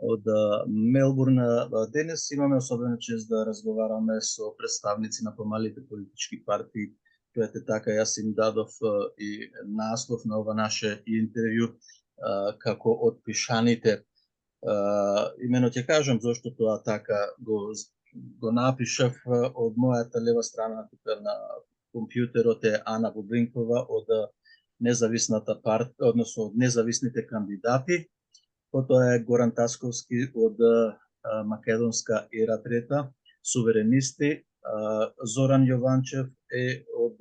од Мелбурн. Денес имаме особена чест да разговараме со представници на помалите политички партии. Тоа е така, јас им дадов и наслов на ова наше интервју како отпишаните. Имено ќе кажам зошто тоа така го напишав. Од мојата лева страна тука на компјутерот е Ана Бубинкова од независната партија, односно од независните кандидати. Потоа е Горан Тасковски од Македонска ера трета, суверенисти. Зоран Јованчев е од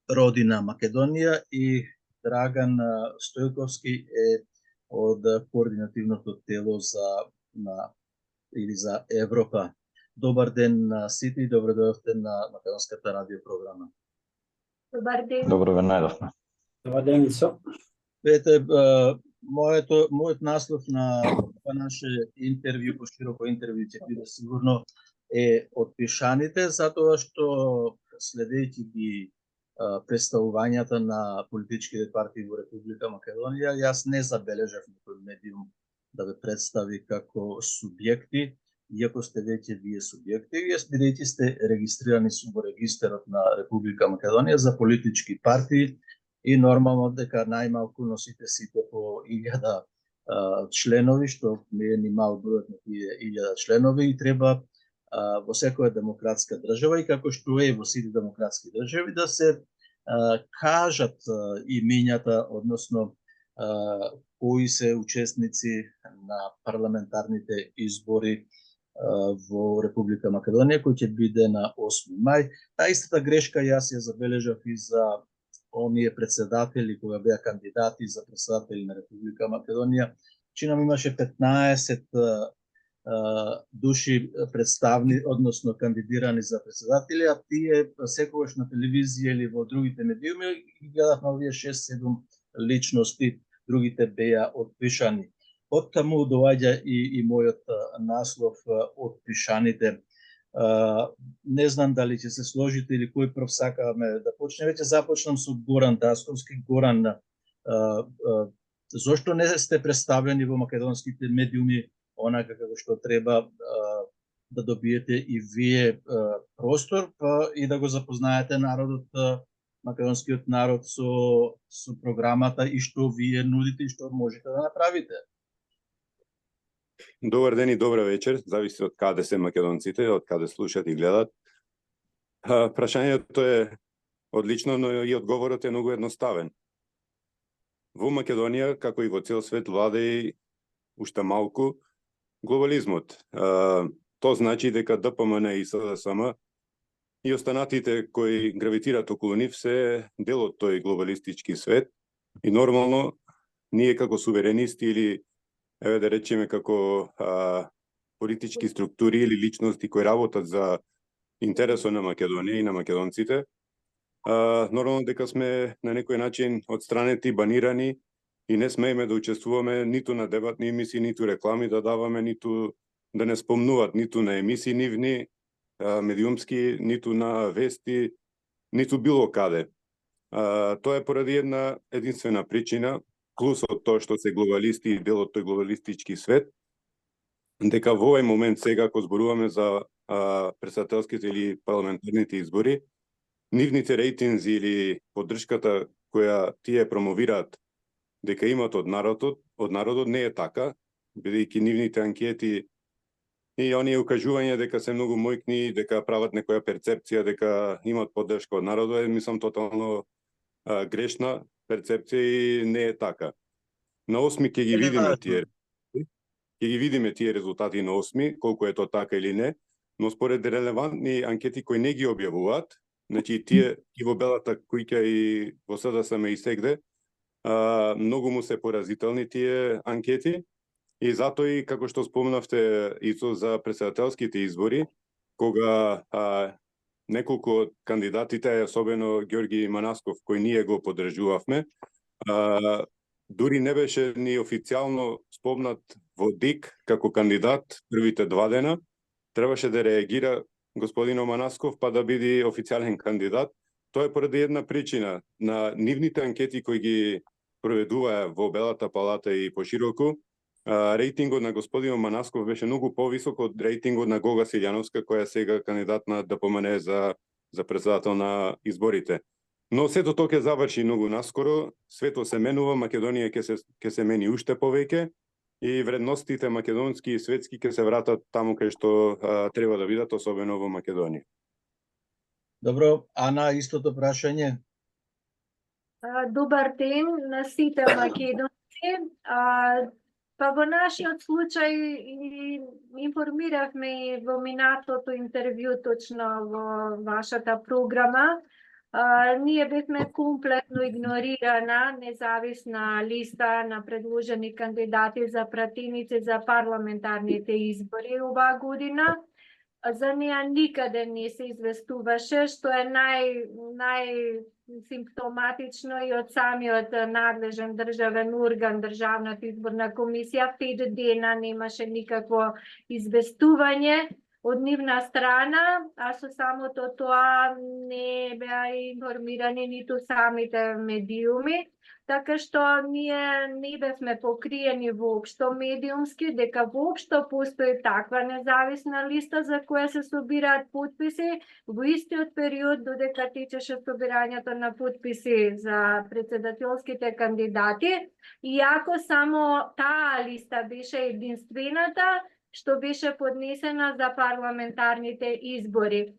Родина Македонија и Драган Стојковски е од координативното тело за Европа. Добар ден на сите и добро дојдовте на Македонската радио програма. Добар ден. Добро ве најдовме. Добар ден, Исо. Видете, мојот наслов на наше интервју, пошироко интервју ќе биде сигурно е отпишаните, затоа што следејќи ги представувањата на политичките партии во Република Македонија, јас не забележав никој медиум да ве представи како субјекти, иако сте веќе вие субјекти, јас бидејќи сте регистрирани во регистарот на Република Македонија за политички партии и нормално дека најмалку носите сите по 1000 членови, што не е ни мал бројот на тие 1000 членови и треба во секоја демократска држава и како што е во сите демократски држави да се кажат имињата, односно кои се учесници на парламентарните избори во Република Македонија, кој ќе биде на 8 мај. Таа истата грешка јас ја забележав и за оние председатели кога беа кандидати за председатели на Република Македонија. Чинам имаше 15 души представни, односно кандидирани за председатели, а тие секогаш на телевизија или во другите медиуми ги гледавме овие 6-7 личности, другите беа отпишани. Од таму доаѓа и мојот наслов отпишаните. Не знам дали ќе се сложите или кој прв сакаме да почне. Веќе започнам со Горан Тасковски. Горан, зошто не сте представени во македонските медиуми онака како што треба да добиете и вие простор и да го запознаете народот, македонскиот народ со програмата и што вие нудите и што можете да направите? Добар ден и добра вечер, зависи од каде се македонците, од каде слушат и гледат. Прашањето е одлично, но и одговорот е многу едноставен. Во Македонија, како и во цел свет, владе и уште малку глобализмот. Тоа значи дека ДПМН и СДСМ и останатите кои гравитираат околу нив се дел од тој глобалистички свет и нормално ние како суверенисти или еве да речеме како политички структури или личности кои работат за интересот на Македонија и на македонците, нормално дека сме на некој начин отстранети, банирани и не смееме да учествуваме ниту на дебатни емисии, ниту реклами да даваме, ниту да не спомнуват ниту на емисии нивни, медиумски, ниту на вести, ниту било каде. Тоа е поради една единствена причина, плюс од тоа што се глобалисти и дел од тој глобалистички свет, дека во овој момент сега, ако зборуваме за претседателските или парламентарните избори, нивните рейтинзи или поддршката која тие промовираат дека имат од народот не е така, бидејќи нивните анкети и оние укажувања дека се многу мојкни, дека прават некоја перцепција дека имат поддршка од народот, мислам тотално грешна перцепција и не е така. На 8 ќе ги видиме тие резултати на 8, колку е тоа така или не, но според релевантни анкети кои не ги објавуваат, значи тие и во Белата куќа и во СДСМ и сегде, многу му се поразителни тие анкети и затоа и како што спомнавте и за претседателските избори, кога неколку од кандидатите, особено Ѓорги Манасков, кој ние го поддржувавме, дури не беше ни официјално спомнат во ДИК како кандидат првите 2 дена, требаше да реагира господино Манасков па да биде официјален кандидат. Тоа е поради една причина. На нивните анкети кои ги проведуваа во Белата палата и пошироку, рейтингот на господин Манасков беше многу повисок од рейтингот на Гога Силјановска, која сега кандидат на да помине за председател на изборите. Но сето тоа ќе заврши многу наскоро, светот се менува, Македонија ќе се мени уште повеќе и вредностите македонски и светски ќе се вратат таму кај што треба да бидат, особено во Македонија. Добро, Ана, истото прашање. Добар ден на сите македонци. Па во нашиот случај информиравме и во минатото интервју точно во вашата програма. Ние бевме комплетно игнорирана независна листа на предложени кандидати за пратеници за парламентарните избори оваа година. За неа никаде не се известуваше, што е најсимптоматично и од самиот надлежен државен орган, Државната изборна комисија. 5 дена немаше никакво известување од нивна страна, а со самото тоа не беа информирани ниту самите медиуми, така што ние не бевме покриени воопшто медиумски, дека воопшто постои таква независна листа за која се собираат потписи во истиот период додека течеше собирањето на потписи за председателските кандидати, иако само таа листа беше единствената што беше поднесена за парламентарните избори.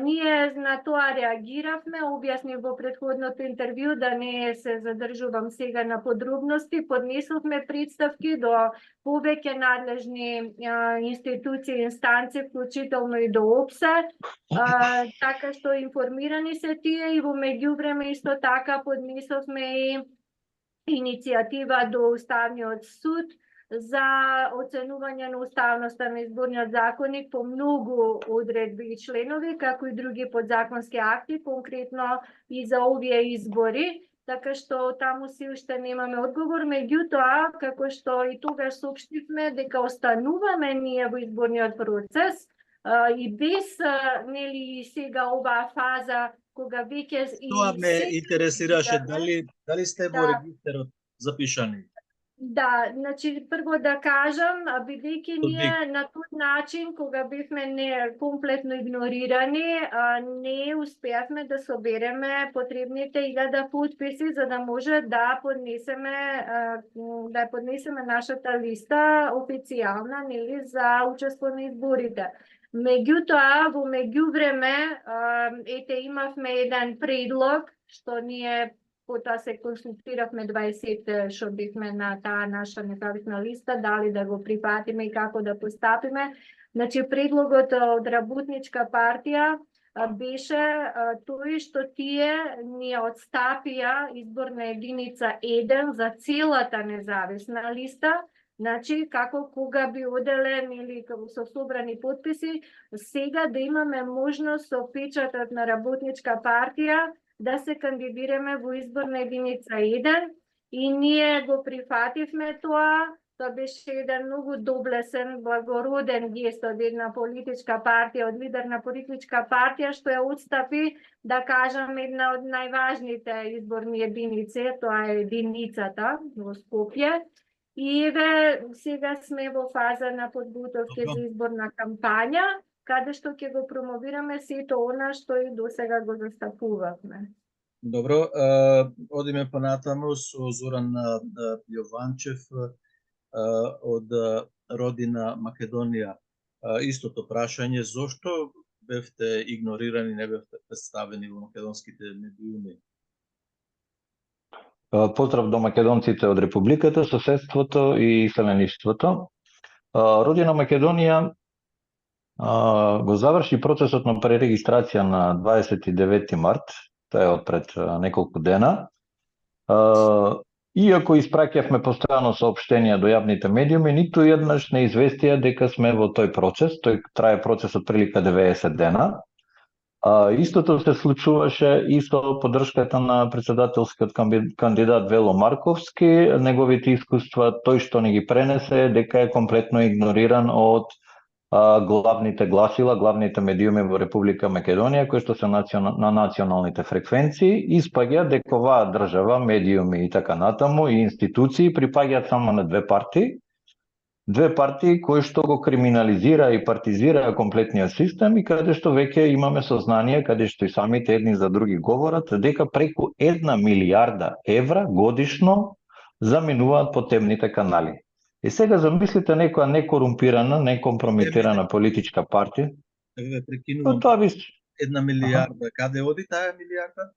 Ние на тоа реагиравме, објаснив во претходното интервју, да не се задржувам сега на подробности, поднесовме представки до повеќе надлежни институции и инстанции, вклучително и до ОПСЕ, така што информирани се тие и во меѓувреме исто така поднесовме и иницијатива до Уставниот суд за оценување на уставноста на изборниот законник по многу одредби и членови, како и други подзаконски акти, конкретно и за овие избори, така што таму си уште немаме одговор. Меѓутоа, како што и тогаш соопштивме, дека остануваме ние во изборниот процес и без нели сега оваа фаза кога веќе Тоа ме интересираше, дали сте во регистерот запишани? Да, значи прво да кажам, бидејќи ние на тој начин, кога бевме комплетно игнорирани, не успеавме да собереме потребните 1000 подписи за да може да поднесеме нашата листа официјална, нели, за учество на изборите. Меѓутоа, во меѓувреме, имавме еден предлог, што ние потоа се консултиравме 20 што бевме на таа наша независна листа, дали да го прифатиме и како да постапиме. Значи, предлогот од Работничка партија беше тој што тие ни отстапија изборна единица 1 за целата независна листа. Значи, како кога би оделен или со собрани подписи, сега да имаме можност со печатот на Работничка партија да се кандидираме во изборна единица 1 и ние го прифативме тоа. Тоа беше еден многу доблесен, благороден гест од една политичка партија, од лидер на политичка партија, што ја отстапи, да кажам, една од најважните изборни единици, тоа е единицата во Скопје. И еве сега сме во фаза на подготовка за изборна кампања, каде што ќе го промовираме сето она што и досега го застапувавме. Добро, одиме понатаму со Зоран Јованчев од родина Македонија. Истото прашање, зошто бевте игнорирани, не бевте представени во македонските медиуми? Поздрав до македонците од Републиката, соседството и селеништвото. Родина Македонија го заврши процесот на пререгистрација на 29 март, тоа е од пред неколку дена. Иако испраќавме постојано соопштенија до јавните медиуми, ниту еднаш не известија дека сме во тој процес. Тој трае процес од прилика 90 дена. Истото се случуваше и со поддршката на председателскиот кандидат Вело Марковски. Неговите искуства, тој што не ги пренесе, дека е комплетно игнориран од главните гласила, главните медиуми во Република Македонија, кои што се на националните фреквенции, испаѓа дека оваа држава, медиуми и така натаму, и институции припаѓаат само на две партии кои што го криминализира и партизира комплетниот систем и каде што веќе имаме сознание, каде што и самите едни за други говорат, дека преку 1 милиарда евра годишно заминуваат по темните канали. И сега замислите некоја некорумпирана, некомпрометирана политичка партија. Ве прекинувам. Тоа би 1 милиарда. Каде оди таа милиарда?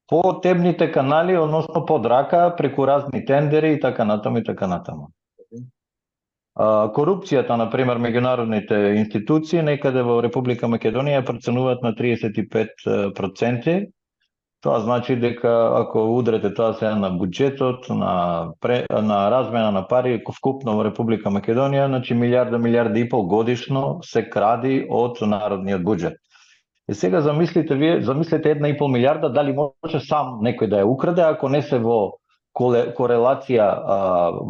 по темните канали, односно под рака, преку разни тендери и така натаму и така натаму. Корупцијата, например, меѓународните институции некаде во Република Македонија проценуваат на 35%. Тоа значи дека ако удрете тоа сега на буџетот, на размена на пари вкупно во Република Македонија, значи милиарда и пол годишно се кради од народниот буџет. И сега замислите 1,5 милиарда, дали може сам некој да ја украде, ако не се во корелација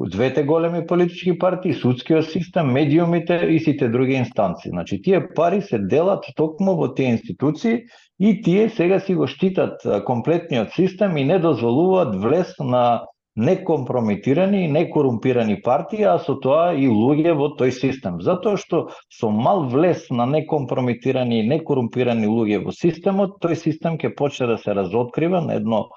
двете големи политички партии, судскиот систем, медиумите и сите други инстанции. Значи, тие пари се делат токму во тие институции и тие сега си го штитат комплетниот систем и не дозволуваат влез на некомпрометирани и некорумпирани партии, а со тоа и луѓе во тој систем. Затоа што со мал влез на некомпрометирани и некорумпирани луѓе во системот, тој систем ќе почне да се разоткрива на едно,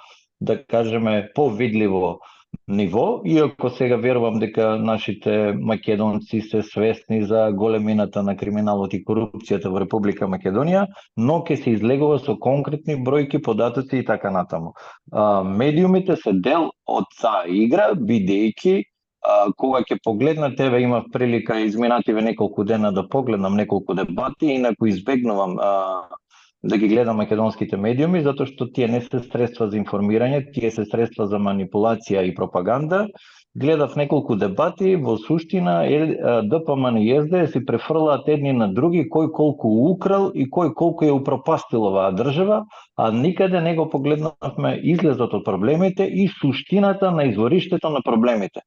да кажеме, повидливо ниво, иако сега верувам дека нашите македонци се свесни за големината на криминалот и корупцијата во Република Македонија, но ќе се излегува со конкретни бројки, податоци и така натаму. Медиумите се дел од таа игра, бидејќи кога ќе погледнат, еве имав прилика изминативе неколку дена да погледнам неколку дебати, инаку избегнувам да ги гледам македонските медиуми, затоа што тие не се средства за информирање, тие се средства за манипулација и пропаганда. Гледав неколку дебати, во суштина ДПМН и СДС си префрлаат едни на други кој колку украл и кој колку ја упропастил оваа држава, а никаде не го погледнавме излезот од проблемите и суштината на извориштето на проблемите.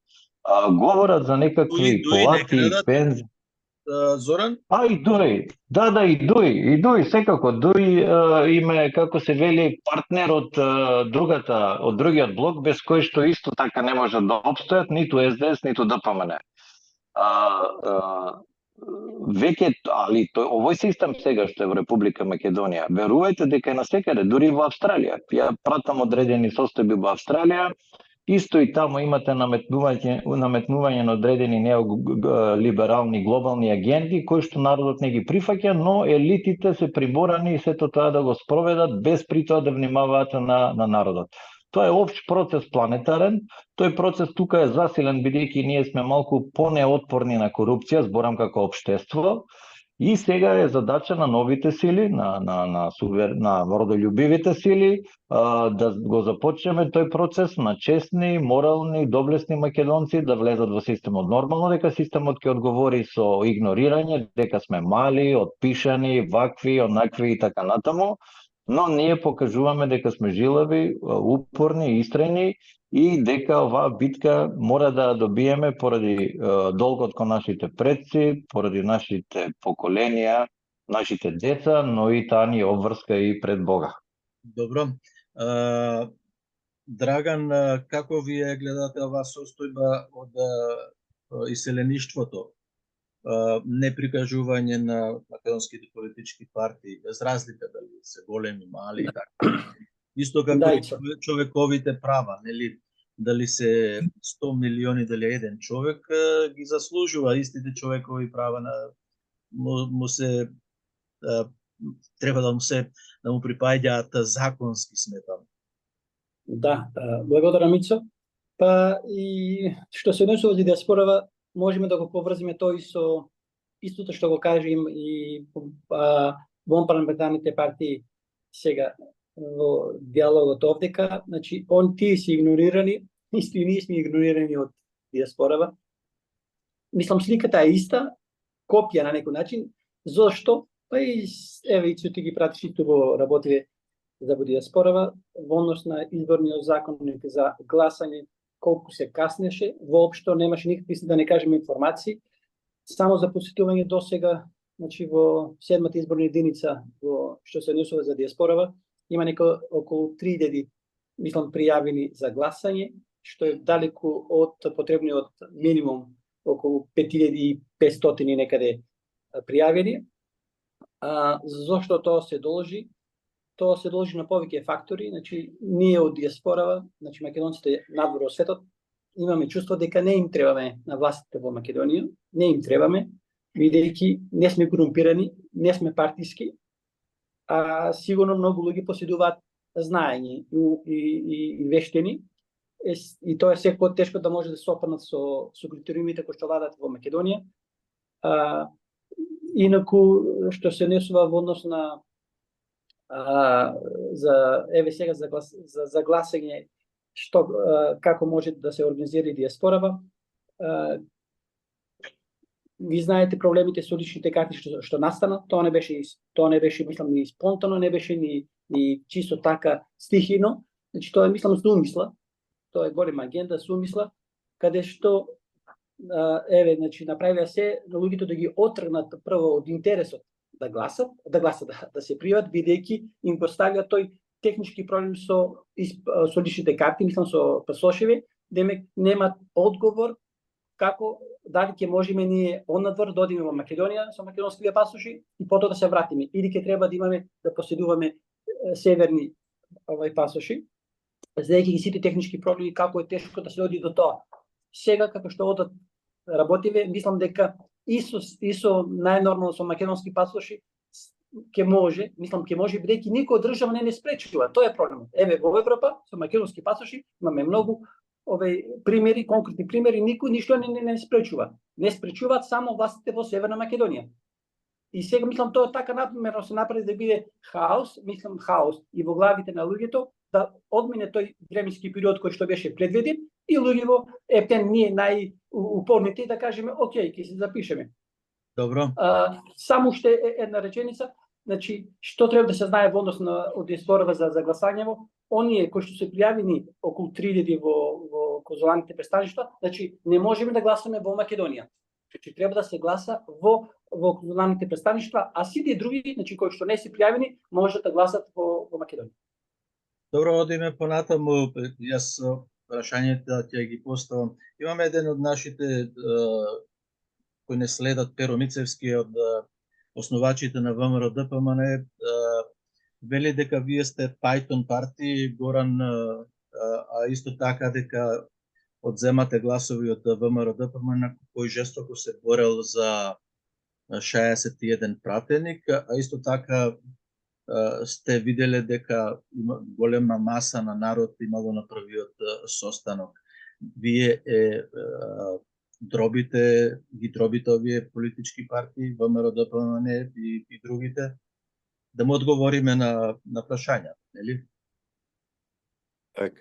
Говорат за некакви плати и пензии. Зоран? И Дуј. Да, и Дуј, секако. Дуј име, како се вели, партнер од другиот блок, без кој што исто така не може да обстојат, ниту СДС, ниту ДПМН. Веќе, али овој систем сега што е во Република Македонија, верувајте дека е насекаде, дури во Австралија. Ја пратам одредени состојби во Австралија, исто и таму имате наметнување на одредени неолиберални глобални агенти кои што народот не ги прифаќа, но елитите се приборани и сето тоа да го спроведат без при тоа да внимаваат на народот. Тоа е општ процес планетарен, тој процес тука е засилен бидејќи ние сме малку понеотпорни на корупција, зборам како општество. И сега е задача на новите сили, на родолюбивите сили, да го започнеме тој процес на честни, морални, доблесни македонци да влезат во системот. Нормално дека системот ќе одговори со игнорирање, дека сме мали, отпишани, вакви, онакви и така натаму, но ние покажуваме дека сме жилави, упорни, истрени и дека оваа битка мора да добиеме поради долгот кон нашите предци, поради нашите поколенија, нашите деца, но и таа ни обврска и пред Бога. Добро. Драган, како вие гледате оваа состојба од иселеништвото? Неприкажување на македонските политички партии, без разлика дали се големи, мали и така. Исто како и човековите права, нели? Дали се 100 милиони, дали еден човек, ги заслужува истите човекови права му се треба да му припаѓаат законски, сметам. Да, благодарам Мицо. Па и што се однесува за диаспорава, можеме да го поврзиме тој со истото што го кажем и вонпарламентарните партии сега во диалогот овдека, значи тие се игнорирани, исто и ние сме игнорирани од диаспорава. Мислам сликата е иста, копија на некој начин. Зошто? Па и еве и ти ги пратиш и во работиве за диаспорава во однос на изборниот законник за гласање, колку се каснеше, воопшто немаше никакви, да не кажеме, информации. само за посетување до сега, значи во 7-та изборна единица во што се однесува за диаспорава, има околу 3000, мислам, пријавени за гласање, што е далеку од потребниот минимум околу 5500 и некаде пријавени. Зошто тоа се должи? Тоа се должи на повеќе фактори, значи ние од диаспорава, значи македонците надвор од светот, имаме чувство дека не им требаме на властите во Македонија, не им требаме, бидејќи не сме корумпирани, не сме партиски, а сигурно многу луѓе поседуваат знаење и вештини, и тоа е секој тешко да може да се опаднат со критериумите кои што владат во Македонија. Инаку, што се несува во однос на сега за гласање, како може да се организира диаспорава. Ви знаете проблемите со личните карти што настана, тоа не беше мислам ни спонтано, не беше ни чисто така стихино, значи тоа е мислам со умисла, тоа е голема агенда со умисла, каде што значи направија се на луѓето да ги отргнат прво од интересот да гласат, да се пријават, бидејќи им поставија тој технички проблем со личните карти, мислам со пасошеви, демек немат одговор како дали ќе можеме ние однадвор да одиме во Македонија со македонските пасоши и потоа да се вратиме, или ќе треба да имаме да поседуваме северни пасоши, знаејќи ги сите технички проблеми, како е тешко да се оди до тоа. Сега како што одат работиве, мислам дека и со најнормално со македонски пасоши ќе може, бидејќи никоја држава не спречува. Тоа е проблемот. Еве во Европа со македонски пасоши имаме многу примери, конкретни примери, никој ништо не спречува. Не спречуваат само властите во Северна Македонија. И сега мислам тоа така напримерно се направи да биде хаос и во главите на луѓето, да одмине тој временски период кој што беше предвиден и луѓето ептен ние најупорните да кажеме окей, ќе се запишеме. Добро. Само уште една реченица, значи што треба да се знае во однос на од диаспорава за гласањево, оние кои што се пријавени околу 3000 во конзуларните представништва, значи не можеме да гласаме во Македонија. Значи треба да се гласа во конзуларните представништва, а сите други, значи кои што не се пријавени, можат да гласат во Македонија. Добро, одиме понатаму. Јас прашањето ќе ги поставам. Имаме еден од нашите кои не следат, Перо Мицевски, од основачите на ВМРО ДПМН, вели дека вие сте Python парти, Горан, а исто така дека одземате гласови од ВМРО ДПМН, кој жестоко се борел за 61 пратеник, а исто така сте виделе дека има голема маса на народ имало на првиот состанок. Вие ги дробите овие политички партии, ВМРО ДПМН и другите, да му одговориме на прашања, нели? Така.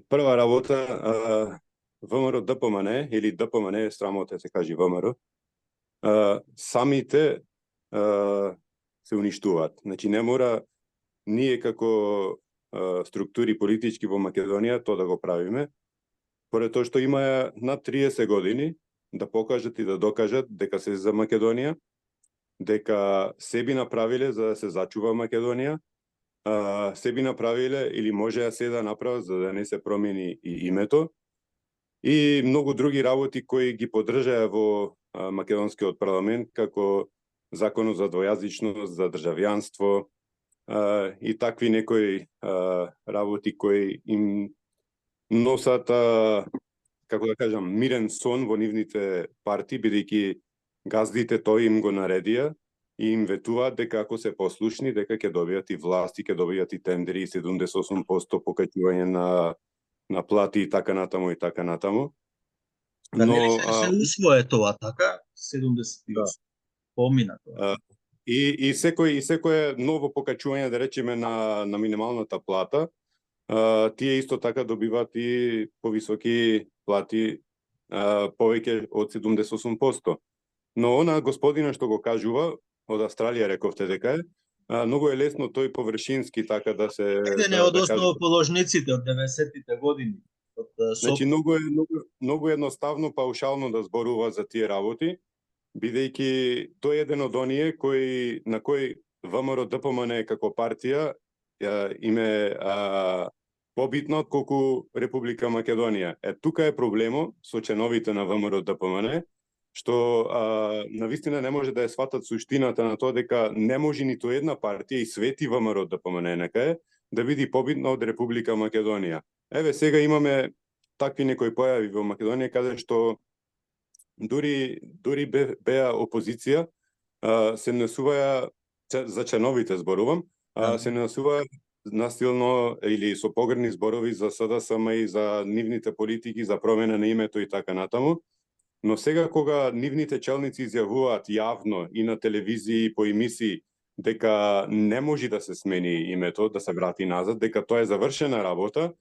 Прва работа, ВМРО ДПМН или ДПМН, срамота се кажи ВМРО, самите се уништуваат. Значи не мора ние како структури политички во Македонија тоа да го правиме, поред тоа што има над 30 години да покажат и да докажат дека се за Македонија, дека се би направиле за да се зачува Македонија, се би направиле или можеа се да направат за да не се промени и името, и многу други работи кои ги поддржаа во македонскиот парламент, како законот за двојазичност, за државјанство и такви некои работи кои им носат, како да кажам, мирен сон во нивните партии, бидејќи газдите тој им го наредија и им ветуваат дека ако се послушни, дека ќе добијат и власти, ќе добијат и тендери, и 78% покачување на плати и така натаму и така натаму. Но се усвое тоа така, 78 помина тоа. И секое ново покачување, да речеме, на минималната плата, тие исто така добиваат и повисоки плати, повеќе од 78%. Но она господина што го кажува, од Австралија рековте дека е, многу е лесно тој површински така да се... Еден од основоположниците од 90-тите години. од Значи, многу едноставно, паушално да зборува за тие работи, бидејќи тој е еден од оние на кој ВМРО ДПМН како партија им е побитно отколку Република Македонија. Тука е проблемот со членовите на ВМРО ДПМН, што навистина не може да ја сватат суштината на тоа дека не може ниту една партија и свети ВМРО ДПМН нека е да биде побитна од Република Македонија. Еве сега имаме такви некои појави во Македонија каде што дури беа опозиција, се насуваја за членовите зборувам, се насуваја насилно или со погрни зборови за СДСМ и за нивните политики за промена на името и така натаму. Но сега кога нивните челници изјавуваат јавно и на телевизии и по емисии дека не може да се смени името, да се врати назад, дека тоа е завршена работа,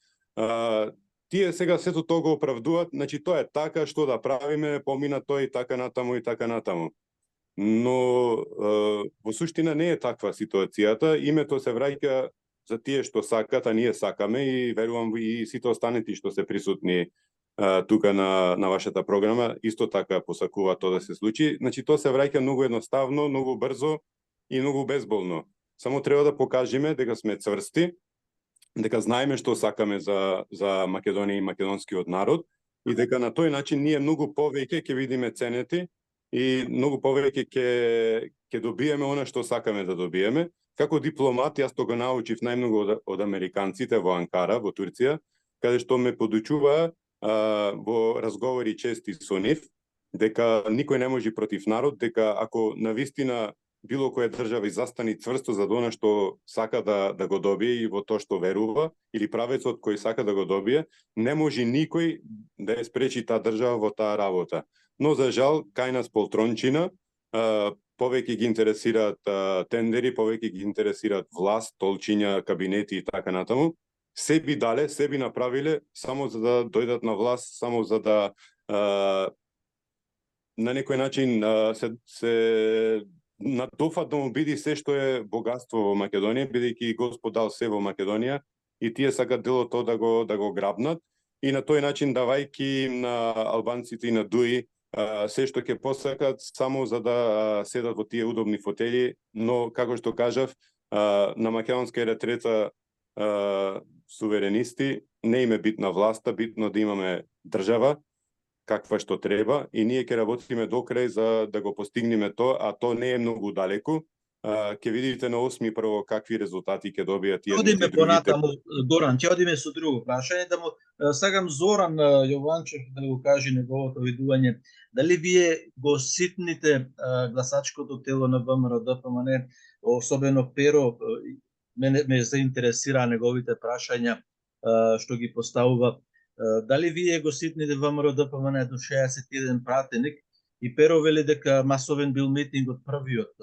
тие сега сето тоа го оправдуваат, значи тоа е така, што да правиме, помина тој и така натаму и така натаму. Но во суштина не е таква ситуацијата, името се враќа за тие што сакат, а ние сакаме и верувам и сите останати што се присутни тука на вашата програма, исто така посакува тоа да се случи. Значи тоа се враќа многу едноставно, многу брзо и многу безболно. Само треба да покажеме дека сме цврсти, дека знаеме што сакаме за Македонија и македонскиот народ и дека на тој начин ние многу повеќе ќе видиме ценети и многу повеќе ќе добиеме она што сакаме да добиеме. Како дипломат, јас тоа го научив најмногу од американците во Анкара, во Турција, каде што ме подучуваа во разговори чести со нив, дека никој не може против народ, дека ако навистина било која држава застани цврсто за она што сака да го добие и во тоа што верува, или правецот кој сака да го добие, не може никој да ја спречи таа држава во таа работа. Но за жал, кај нас полтрончина, повеќе ги интересираат тендери, повеќе ги интересираат власт, толчиња, кабинети и така натаму. Себи дале, себи направиле, само за да дојдат на власт, само за да на некој начин се надофат да му биде се што е богатство во Македонија, бидејќи Господ дал се во Македонија и тие сакат дело тоа да го грабнат и на тој начин давајќи на албанците и на ДУИ се што ќе посакат само за да седат во тие удобни фотели, но како што кажав, на македонска ретрета суверенисти не им е битна власта, битно да имаме држава каква што треба и ние ќе работиме до крај за да го постигнеме тоа, а тоа не е многу далеку. Ќе видите на 8 прво какви резултати ќе добијат едните и другите. Понатаму, Горан, ќе одиме со друго прашање, да му сакам Зоран Јованчев да го каже неговото видување. Дали вие го ситните гласачкото тело на ВМРО ДПМН, особено Перо, ме заинтересира неговите прашања што ги поставува. Дали вие го ситните ВМРО ДПМН до 61 пратеник и Перо вели дека масовен бил митинг од првиот.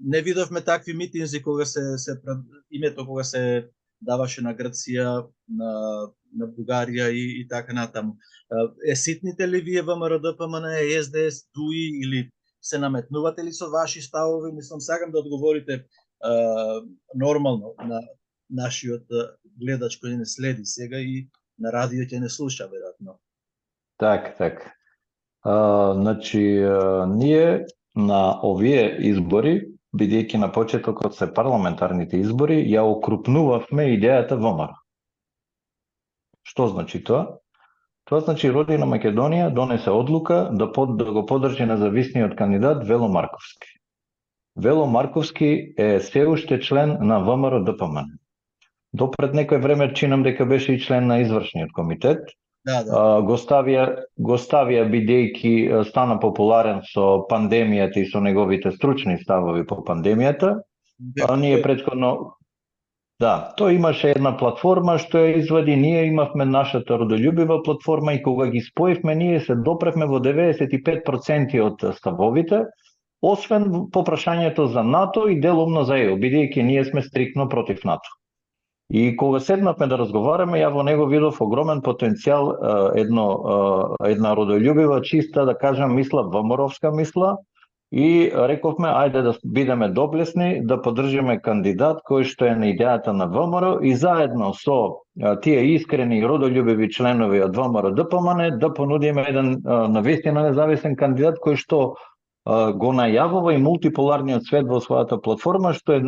Не видовме такви митинзи кога името кога се даваше на Грција, на Бугарија и така натаму. Ситните ли вие ВМРО ДПМН, СДС, ДУИ или се наметнувате ли со ваши ставови? Мислам, сакам да одговорите нормално на нашиот гледач кој не следи сега и на радио ќе не слуша веројатно. Так. Значи, ние на овие избори, бидејќи на почетокот се парламентарните избори, ја окрупнувавме идејата ВМРО. Што значи тоа? Тоа значи Родина Македонија донесе одлука да го поддржи независниот кандидат Вело Марковски. Вело Марковски е се уште член на ВМРО ДПМН. Допред некој време чинам дека беше и член на извршниот комитет. Да. Го ставија бидејќи стана популарен со пандемијата и со неговите стручни ставови по пандемијата. Ние претходно тој имаше една платформа што ја извади, ние имавме нашата родолюбива платформа и кога ги споивме, ние се допревме во 95% од ставовите, освен по прашањето за НАТО и делумно за ЕУ, бидејќи ние сме стриктно против НАТО. И кога седнавме да разговараме, ја во него видов огромен потенцијал, една родолюбива, чиста, да кажам, мисла, ВМРО-вска мисла, и рековме ајде да бидеме доблесни, да поддржиме кандидат кој што е на идејата на ВМРО и заедно со тие искрени и родолюбиви членови од ВМРО ДПМН да понудиме еден навистина независен кандидат кој што го најавува и мултиполарниот свет во својата платформа, што е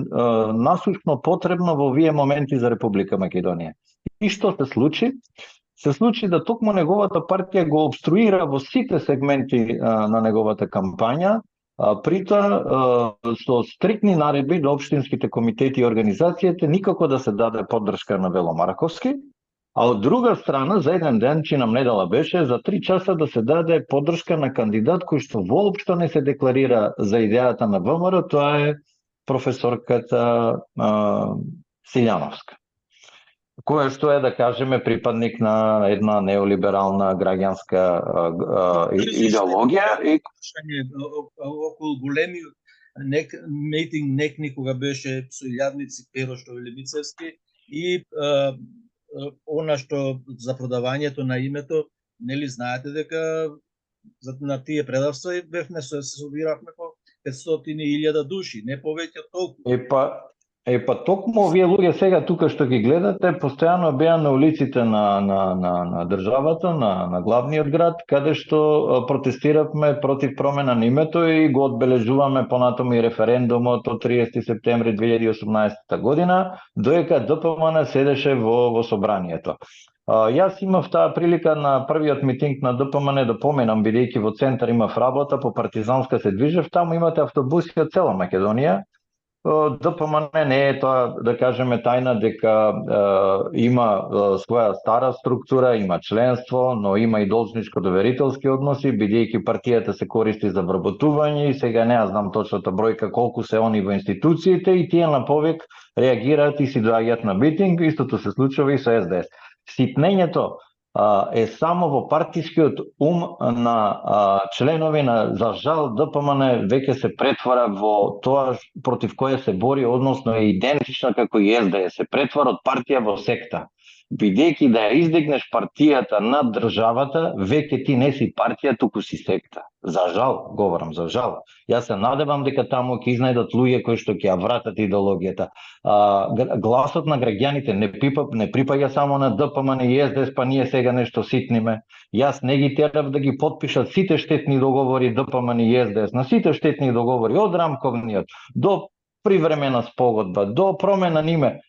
насушно потребно во овие моменти за Република Македонија. И што се случи? Се случи да токму неговата партија го обструира во сите сегменти на неговата кампања, при тоа со стрикни наредби до општинските комитети и организациите никако да се даде поддршка на Вело Марковски, а од друга страна за еден ден, чинам недела беше, за 3 часа да се даде поддршка на кандидат кој што воопшто не се декларира за идејата на ВМРО, тоа е професорката Силјановска, која што е, да кажеме, припадник на една неолиберална граѓанска идеологија. Околу големиот митинг некни кога беше со илјадници Перо Штовелебицевски и она што за продавањето на името, нели знаете дека на тие предавства бевме се собиравме по 500.000 души, не повеќе толку. Па токму овие луѓе сега тука што ги гледате, постојано беа на улиците на државата, на главниот град, каде што протестиравме против промена на името и го одбележуваме понатаму и референдумот од 30 септември 2018 година, доека ДПМН седеше во собранието. Јас имав таа прилика на првиот митинг на ДПМН да поменам, бидејќи во центар имав работа, по партизанска се движев, таму имате автобуси од цела Македонија. ДПМН не е тоа, да кажеме, тајна дека има своја стара структура, има членство, но има и должничко-доверителски односи, бидејќи партијата се користи за вработување и сега не знам точната бројка колку се они во институциите и тие на повик реагираат и си доаѓаат на митинг, истото се случува и со СДС. Ситнењето е само во партискиот ум на членови на, за жал, ДПМН веќе се претвора во тоа против кое се бори, односно е идентична како и СДС, се претвора од партија во секта. Бидејќи да ја издигнеш партијата над државата, веќе ти не си партија, туку си секта. За жал, говорам за жал. Јас се надевам дека таму ќе изнајдат луѓе кои што ќе ја вратат идеологијата. Гласот на граѓаните не припаѓа само на ДПМН и СДС, па ние сега нешто ситниме. Јас не ги терав да ги потпишат сите штетни договори ДПМН и СДС, на сите штетни договори, од рамковниот до привремена спогодба, до промена на име.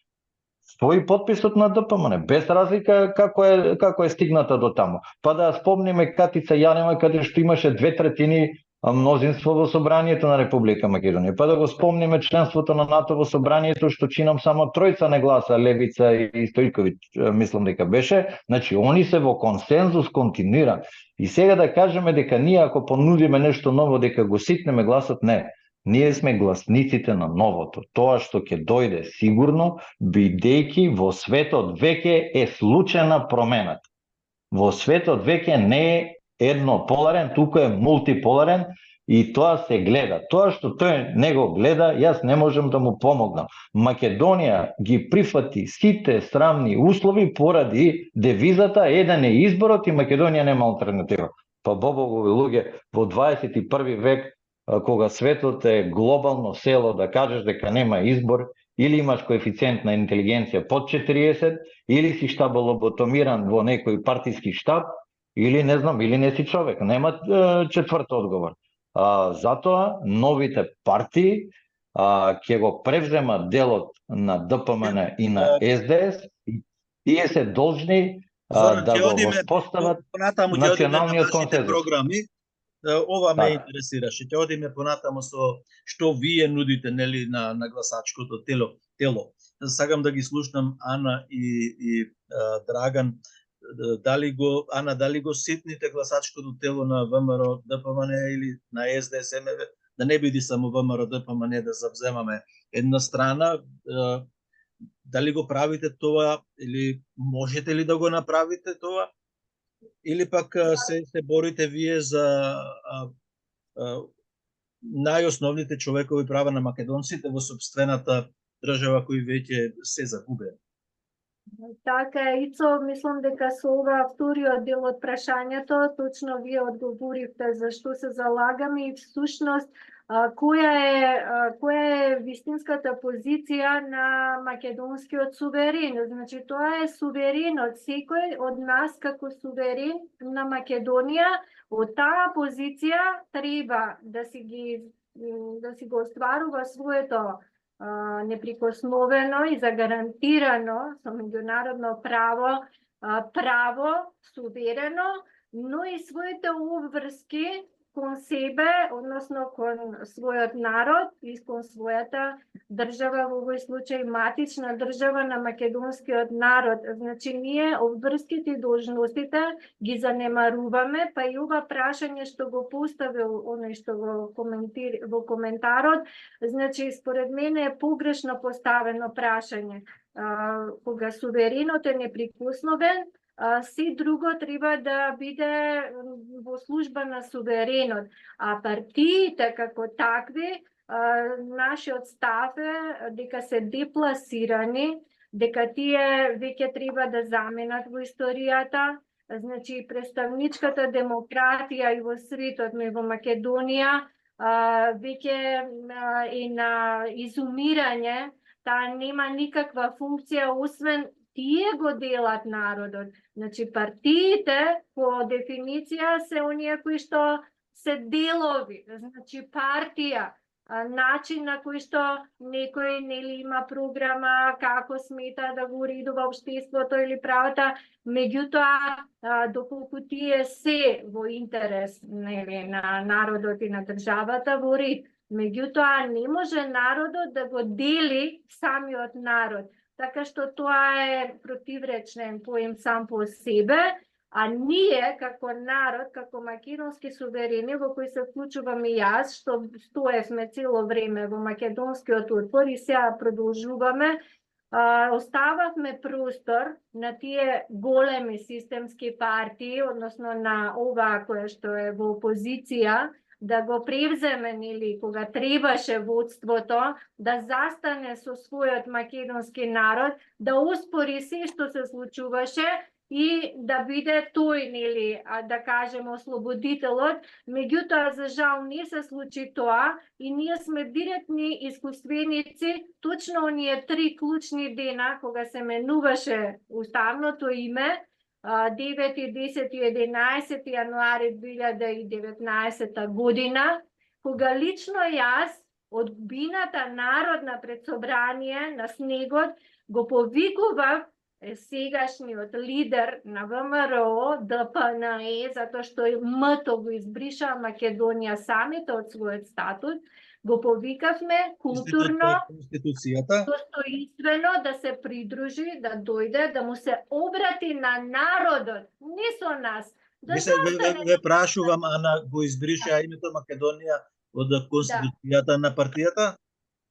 Стои подписот на ДПМН, без разлика како е стигната до таму. Па да спомниме Катица Јанева, каде што имаше 2/3 мнозинство во собранието на Република Македонија. Па да го спомниме членството на НАТО во собранието, што чинам само 3 не гласа, Левица и Стојковиќ, мислам дека беше. Значи, они се во консензус континуиран. И сега да кажеме дека ние ако понудиме нешто ново, дека го ситнеме гласот, не. Ние сме гласниците на новото, тоа што ќе дојде сигурно, бидејќи во светот веќе е случајна промената. Во светот веќе не е еднополарен, туку е мултиполарен и тоа се гледа. Тоа што тој не го гледа, јас не можам да му помогнам. Македонија ги прифати сите срамни услови поради девизата еден е изборот и Македонија нема алтернатива. Па бобогови луѓе, во 21 век, кога светот е глобално село, да кажеш дека нема избор, или имаш коефициент на интелигенција под 40, или си штаболоботомиран во некој партиски штаб, или не знам, или не си човек. Нема четврт одговор. Затоа новите партии ќе го превземат делот на ДПМН и на СДС, и тие се должни да го воспостават националниот консензус. Ова ме интересираше. Ќе одиме понатаму со што вие нудите, нели, на гласачкото тело. Сакам да ги слушнам Ана и Драган. Ана, дали го ситните гласачкото тело на ВМРО ДПМН или на СДС МВ, да не биде само ВМРО ДПМН да завземаме една страна, дали го правите тоа или можете ли да го направите тоа? Или пак се борите вие за најосновните човекови права на македонците во сопствената држава кои веќе се загубени? Така, Ицо, мислам дека со ова вториот дел од прашањето, точно вие одговоривте за што се залагаме и всушност која е вистинската позиција на македонскиот суверен. Значи, тоа е суверенот, секој од нас како суверен на Македонија, од таа позиција треба да си го остварува своето неприкосновено и загарантирано со меѓународно право суверено, но и своите обврски кон себе, односно кон својот народ и кон својата држава, во овој случај матична држава на македонскиот народ. Значи, ние обврските и должностите ги занемаруваме, па и ова прашање што го поставил оној што во коментарот, значи, според мене е погрешно поставено прашање. Кога суверенот е неприкосновен, си друго треба да биде во служба на суверенот. А партиите како такви, нашиот став е дека се депласирани, дека тие веќе треба да заменат во историјата. Значи, представничката демократија и во светот, но и во Македонија, веќе и на изумирање, таа нема никаква функција, освен тие го делат народот. Значи, партиите, по дефиниција, се оние кои што се делови. Значи, партија, начин на кој што некој нели има програма, како смета да го уредува општеството или правата, меѓутоа, доколку тие се во интерес нели на народот и на државата, во ред. Меѓутоа, не може народот да го дели самиот народ. Така што тоа е противречен поим сам по себе, а ние како народ, како македонски суверени, во кои се вклучувам и јас, што стоевме цело време во македонскиот отпор и сега продолжуваме, остававме простор на тие големи системски партии, односно на ова која што е во опозиција, да го превземе, нели, кога требаше водството, да застане со својот македонски народ, да успори се што се случуваше и да биде тој, нели, да кажеме, ослободителот. Меѓутоа, за жал, не се случи тоа и ние сме директни искуственици точно оние 3 клучни дена кога се менуваше уставното име, 9, 10 и 11 јануари 2019 година, кога лично јас од бината Народна предсобрание на снегот го повикував сегашниот лидер на ВМРО, ДПНЕ, затоа што МТО го избриша Македонија самите од својот статут, го повикавме културно, достоинствено да се придружи, да дојде, да му се обрати на народот, не со нас. Да ве прашувам, Ана, го избриша името Македонија од конституцијата на партијата?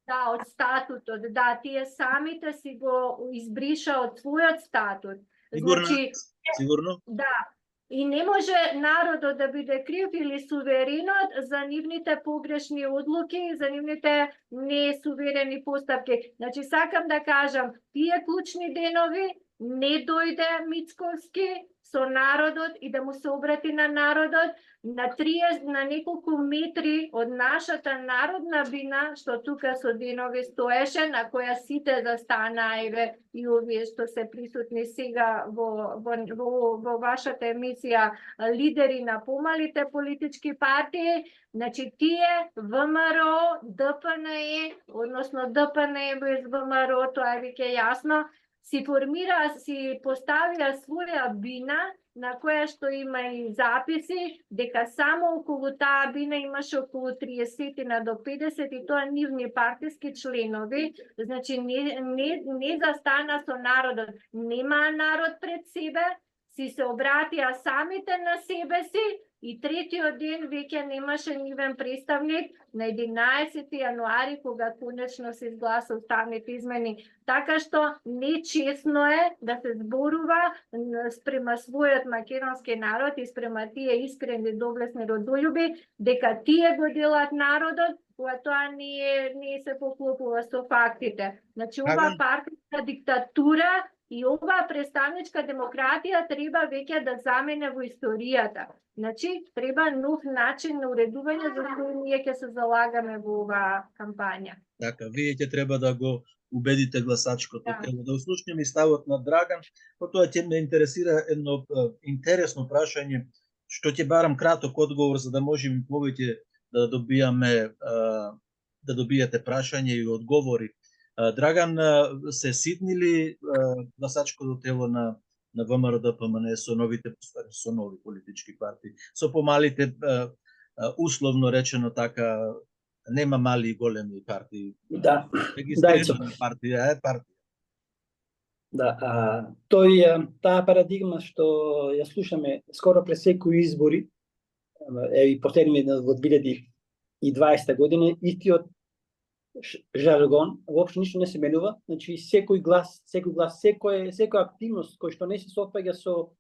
Да, од статутот, да, тие самите си го избриша од својот статут. Значи, Сигурно? Да. И не може народот да биде крив или суверенот за нивните погрешни одлуки, за нивните несуверени постапки. Значи, сакам да кажам, тие клучни денови не дојде Мицковски со народот и да му се обрати на народот на неколку метри од нашата народна бина, што тука со денови стоеше, на која сите застанаеве и овие што се присутни сега во вашата емисија, лидери на помалите политички партии. Значи, тие ВМРО, ДПНЕ, односно ДПНЕ без ВМРО, тоа е веќе јасно, си поставија своја бина, на која што има и записи, дека само околу таа бина имаше околу 30 до 50 и тоа нивни партиски членови. Значи, не застана со народот. Нема народ пред себе, си се обратија самите на себе си и третиот ден веќе немаше нивен представник на 11 јануари, кога конечно се изгласа уставните измени. Така што нечесно е да се зборува спрема својот македонски народ и спрема тие искрени доблесни родолюби, дека тие го делат народот, кога тоа не се поклопува со фактите. Значи, ова партиска диктатура И оваа представничка демократија треба веќе да замене во историјата. Значи, треба нов начин на уредување за кој ние ќе се залагаме во оваа кампања. Така, вие ќе треба да го убедите гласачкото Да. тело. Да услушнеме и ставот на Драган, потоа ќе ме интересира едно интересно прашање, што ќе барам краток одговор за да можеме повеќе да добијаме да добијате прашање и одговори. Драган, се ситнили гласачкото тело на ВМРО ДПМН со новите со нови политички партии, со помалите условно речено така, нема мали и големи партии. Да. Регистрирана партија е партија. Да, таа парадигма што ја слушаме скоро пред секои избори, и последниот во 2020 година, истиот жаргон, воопшто ништо не се менува, значи секој глас, секоја активност кој што не се соопаѓа со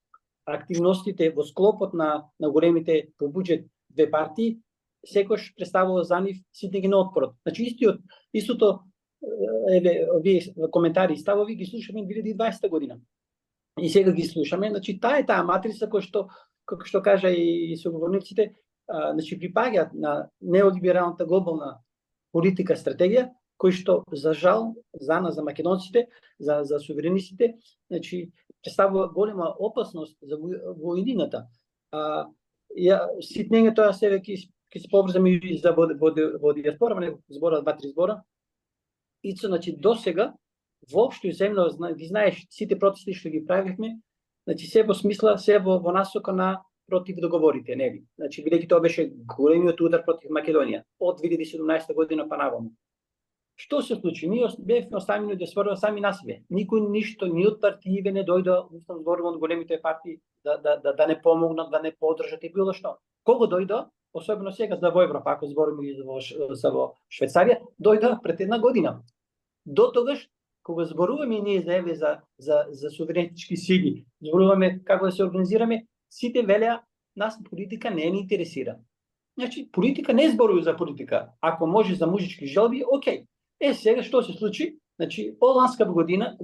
активностите во склопот на големите по буџет две партии, секојаш представува за нив сите ги на отпорот. Значи истото овие коментари и ставови ги слушаме 2020 година. И сега ги слушаме, значи таа матрица кој што, како што кажа и соговорниците, значи припаѓа на неолибералната глобална политика, стратегија, кој што за жал за нас, за македонците, за суверенистите, значи представува голема опасност за војнината. Ситнењето ја себе ќе се поврзаме и за во диаспора, не збора 2-3 збора. Ицо, значи досега воопшто земно ги знаеш сите протести што ги правихме, значи се во смисла, се во насока на против договорите, нели? Значи бидејќи тоа беше големиот удар против Македонија од 2017 година па наваму. Што се случи? Ние бевме оставени да споруваме сами на себе. Никој ништо, ни од партиите не дојде, уставно зборувам од големите партии да не помогнат, да не поддржат и било што. Кого дојде? Особено сега за во Европа, ако зборуваме во Швајцарија, дојде пред една година. До тогаш, кога зборуваме ние за суверенистички сили, зборуваме како да се организираме, сите велеа нас политика не ни интересира. Значи, политика не зборува за политика. Ако може за мужички желби, окей. Сега што се случи? Значи, оланска година,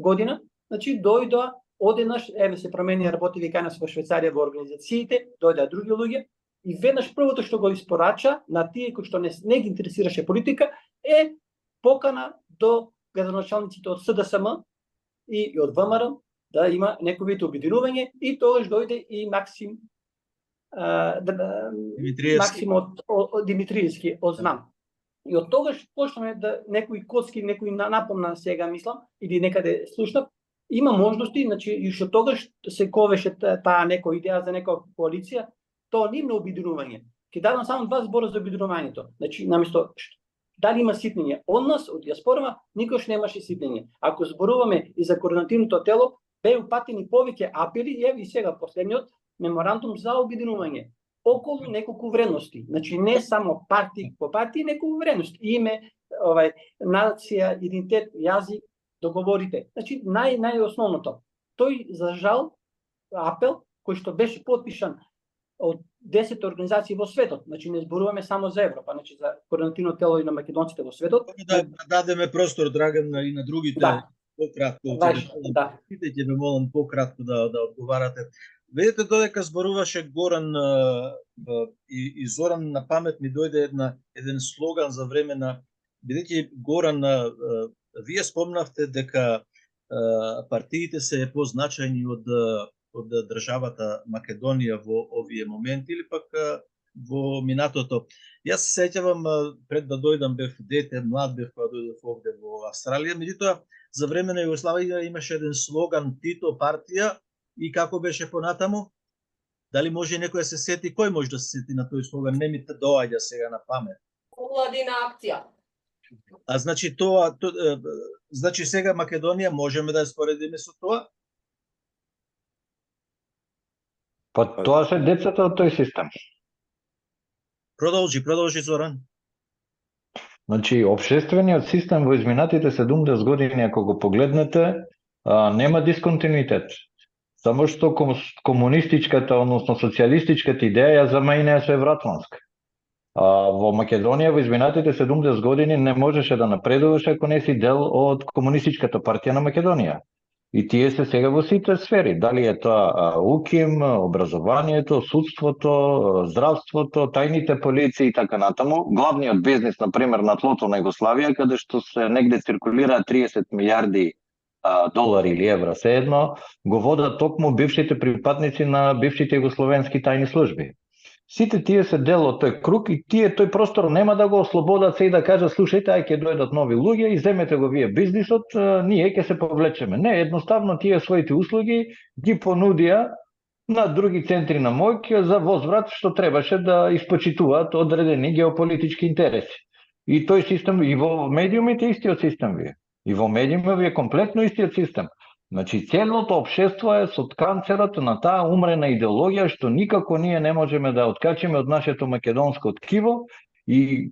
значи дојдоа одеднаш, се промени работи виканас во Швајцарија во организациите, дојдоа други луѓе и веднаш првото што го испорача на тие кои што не ги интересираше политика е покана до градоначалниците од СДСМ и од ВМРО да има некој вид обединување и тогаш дојде и Максим Димитриевски од ЗНАМ. И од тогаш почнаме да некои коцки, некои напомна сега мислам или некаде слушнав, има можности, значи и што тогаш се ковеше таа некоја идеја за некоја коалиција, тоа нивно обединување. Ќе дадам само 2 збора за обединувањето. Значи наместо дали има ситнење од нас, од диаспорава, никош немаше ситнење. Ако зборуваме и за координативното тело, беа упатени повеќе апели и сега последниот меморандум за обединување околу неколку вредности. Значи не само партии по партии, неколку вредности. Име, нација, идентитет, јазик, договорите. Значи најосновното. Тој за жал апел кој што беше подпишан од 10 организации во светот. Значи не зборуваме само за Европа, значи за координативно тело и на македонците во светот. Да дадеме простор, Драган, и на другите пократко. Питајте ме, молам, пократко да одговарате. Видите, додека зборуваше Горан и Зоран, на памет ми дојде еден слоган за време на, бидејќи Горан, вие спомнавте дека партиите се позначајни од државата Македонија во овие моменти или пак во минатото. Јас се сеќавам пред да дојдам, бев дете, млад бев кога дојдов овде во Австралија, меѓутоа за време на Југославија имаше еден слоган Тито партија и како беше понатаму? Дали може некој да се сети, кој може да се сети на тој слоган? Не ми доаѓа сега на памет. Омладина акција. Значи значи сега Македонија можеме да ја споредиме со тоа? Па тоа се децата од тој систем. Продолжи Зоран. Значи, општествениот систем во изминатите 70 години, ако го погледнете, нема дисконтинуитет. Само што комунистичката, односно социјалистичката идеја ја замајнеа со евроатлантска. Во Македонија во изминатите 70 години не можеше да напредуваш ако не си дел од комунистичката партија на Македонија. И тие се сега во сите сфери. Дали е тоа УКИМ, образованието, судството, здравството, тајните полиции и така натаму. Главниот бизнис, например, на тлото на Југославија, каде што се негде циркулира 30 милиарди долари или евра, се едно, го водат токму бившите припадници на бившите југословенски тајни служби. Сите тие се дел од тој круг и тие тој простор нема да го ослободат се и да кажат слушајте, ај ќе дојдат нови луѓе и земете го вие бизнисот, ние ќе се повлечеме. Не, едноставно тие своите услуги ги понудија на други центри на моќ за возврат што требаше да испочитуваат одредени геополитички интереси. И тој систем и во медиумите истиот систем вие. И во медиумите вие комплетно истиот систем. Значи, целото општество е со канцерот на таа умрена идеологија што никако ние не можеме да откачиме од нашето македонско ткиво и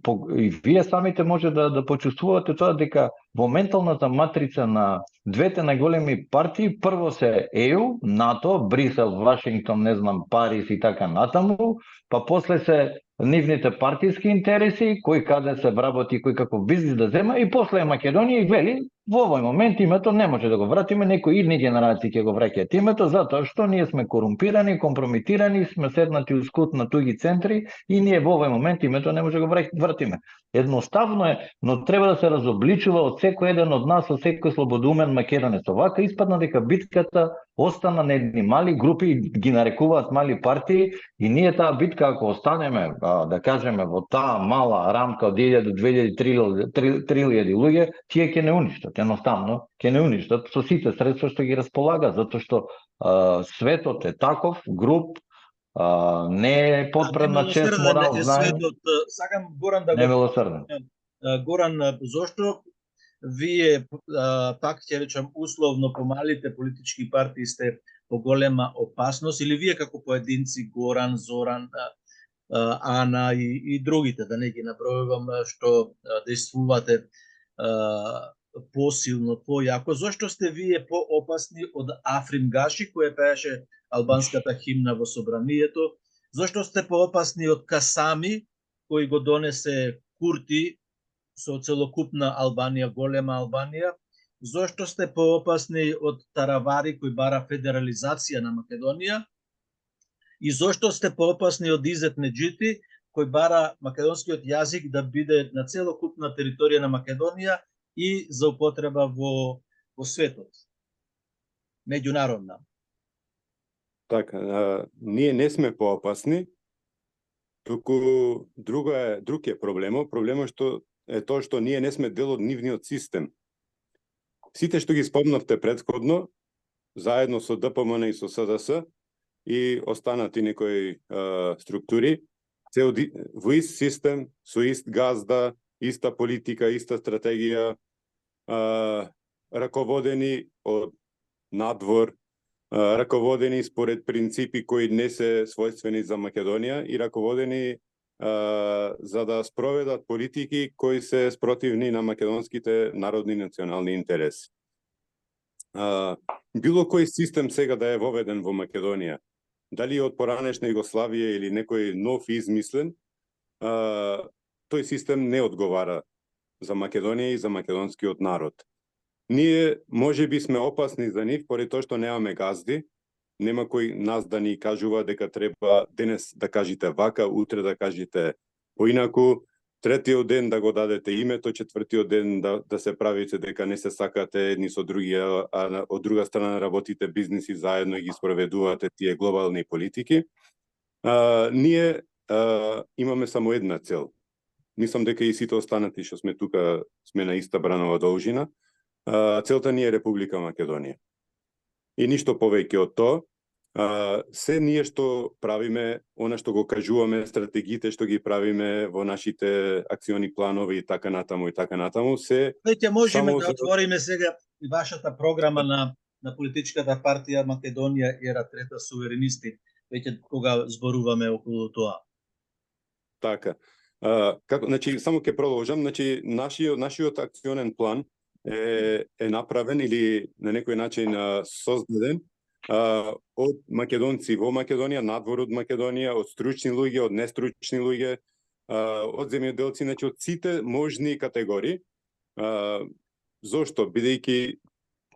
вие самите може да почувствувате тоа дека во менталната матрица на двете најголеми партии прво се ЕУ, НАТО, Брисел, Вашингтон, не знам, Париз и така натаму, па после се нивните партиски интереси, кој каде се вработи, кој каков бизнис да зема и после е Македонија и вели во овој момент името не може да го вратиме, некои идни генерации ќе го враќаат името затоа што ние сме корумпирани, компрометирани, сме седнати ускут на туги центри и ние во овој момент името не може да го вратиме. Едноставно е, но треба да се разобличува од секој еден од нас, од секој слободумен македонец. Овака испадна дека битката остана на едни мали групи, ги нарекуваат мали партии и ние таа битка ако останеме, да кажеме, во таа мала рамка од 1000 до 2000 луѓе, тие ќе не уништат, едноставно ќе не уништат со сите средства што ги располага, затоа што светот е таков, груб, не е подпред на чест, морал, знаење. Сакам Горан да Немилосрден. Горан, зошто вие, так ќе речам, условно помалите политички партии сте поголема опасност или вие како поединци, Горан, Зоран, Ана и другите, да не ги набројувам, што действувате посилно, појако, зошто сте вие поопасни од Африм Гаши, која пееше албанската химна во собранието? Зошто сте поопасни од Касами, кој го донесе Курти со целокупна Албанија, голема Албанија? Зошто сте поопасни од Таравари, кој бара федерализација на Македонија? И зошто сте поопасни од Изет Неџити, кој бара македонскиот јазик да биде на целокупна територија на Македонија и за употреба во светот, меѓународна? Така, ние не сме поопасни, туку друг е проблемот. Проблемот што е тоа што ние не сме дел од нивниот систем. Сите што ги спомнавте претходно, заедно со ДПМН и со СДС и останати некои структури, се во ист систем, со ист газда, иста политика, иста стратегија, раководени од надвор, раководени според принципи кои не се својствени за Македонија и раководени за да спроведат политики кои се спротивни на македонските народни национални интереси. Било кој систем сега да е воведен во Македонија, дали од поранешна Југославија или некој нов измислен, тој систем не одговара за Македонија и за македонскиот народ. Ние можеби сме опасни за нив поради тоа што немаме газди, нема кој нас да ни кажува дека треба денес да кажете вака, утре да кажете поинаку, третиот ден да го дадете името, четвртиот ден да се правите дека не се сакате едни со други, а од друга страна работите бизниси заедно и ги спроведувате тие глобални политики. Ние имаме само една цел. Мислам дека и сите останати што сме тука сме на иста бранова должина. Целта ни е Република Македонија. И ништо повеќе од тоа. Се ние што правиме, она што го кажуваме, стратегиите што ги правиме во нашите акциони планови и така натаму, се... Веќе можеме да отвориме сега и вашата програма на политичката партија Македонија ера трета суверенисти, веќе кога зборуваме околу тоа. Така. Значи, само ќе продолжам, значи, нашиот акционен план е направен или на некој начин создаден од македонци во Македонија, надвор од Македонија, од стручни луѓе, од нестручни луѓе, од земјоделци, значи од сите можни категории. Зошто? Бидејќи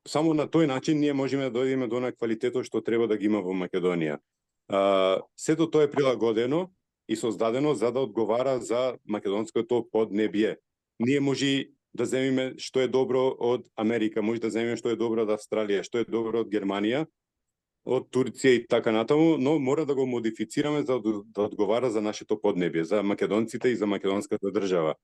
само на тој начин ние можеме да дојдеме до на квалитетот што треба да ги има во Македонија. Сето тоа е прилагодено и создадено за да одговара за македонското поднебие. Ние може да земиме што е добро од Америка, може да земиме што е добро од Австралија, што е добро од Германија, од Турција и така натаму, но мора да го модифицираме за да одговара за нашето поднебие, за македонците и за македонската држава.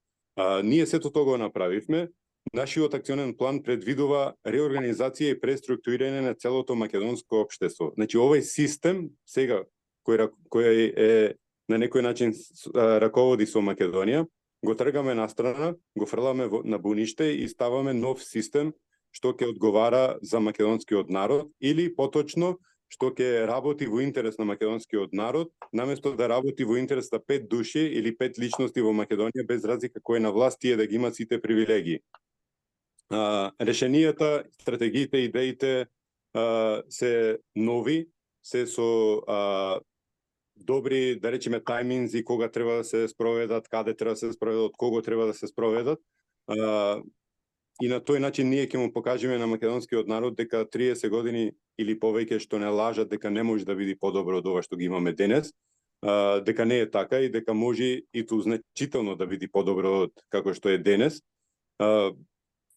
Ние сето тоа го направивме. Нашиот акционен план предвидува реорганизација и преструктурирање на целото македонско општество. Значи, овој систем сега кој е на некој начин раководи со Македонија, го тргаме на страна, го фрламе на буниште и ставаме нов систем што ќе одговара за македонскиот народ или поточно што ќе работи во интерес на македонскиот народ, наместо да работи во интерес на 5 души или 5 личности во Македонија, без разлика кој е на власт, тие да ги имат сите привилегии. Решенијата, стратегиите, идеите се нови, се со добри, да речеме, тајминзи, кога треба да се спроведат, каде треба да се спроведат, од кого треба да се спроведат. И на тој начин ние ќе му покажеме на македонскиот народ дека 30 години или повеќе што не лажат дека не може да биде подобро од ова што ги имаме денес, дека не е така и дека може и ту значително да биде подобро од како што е денес.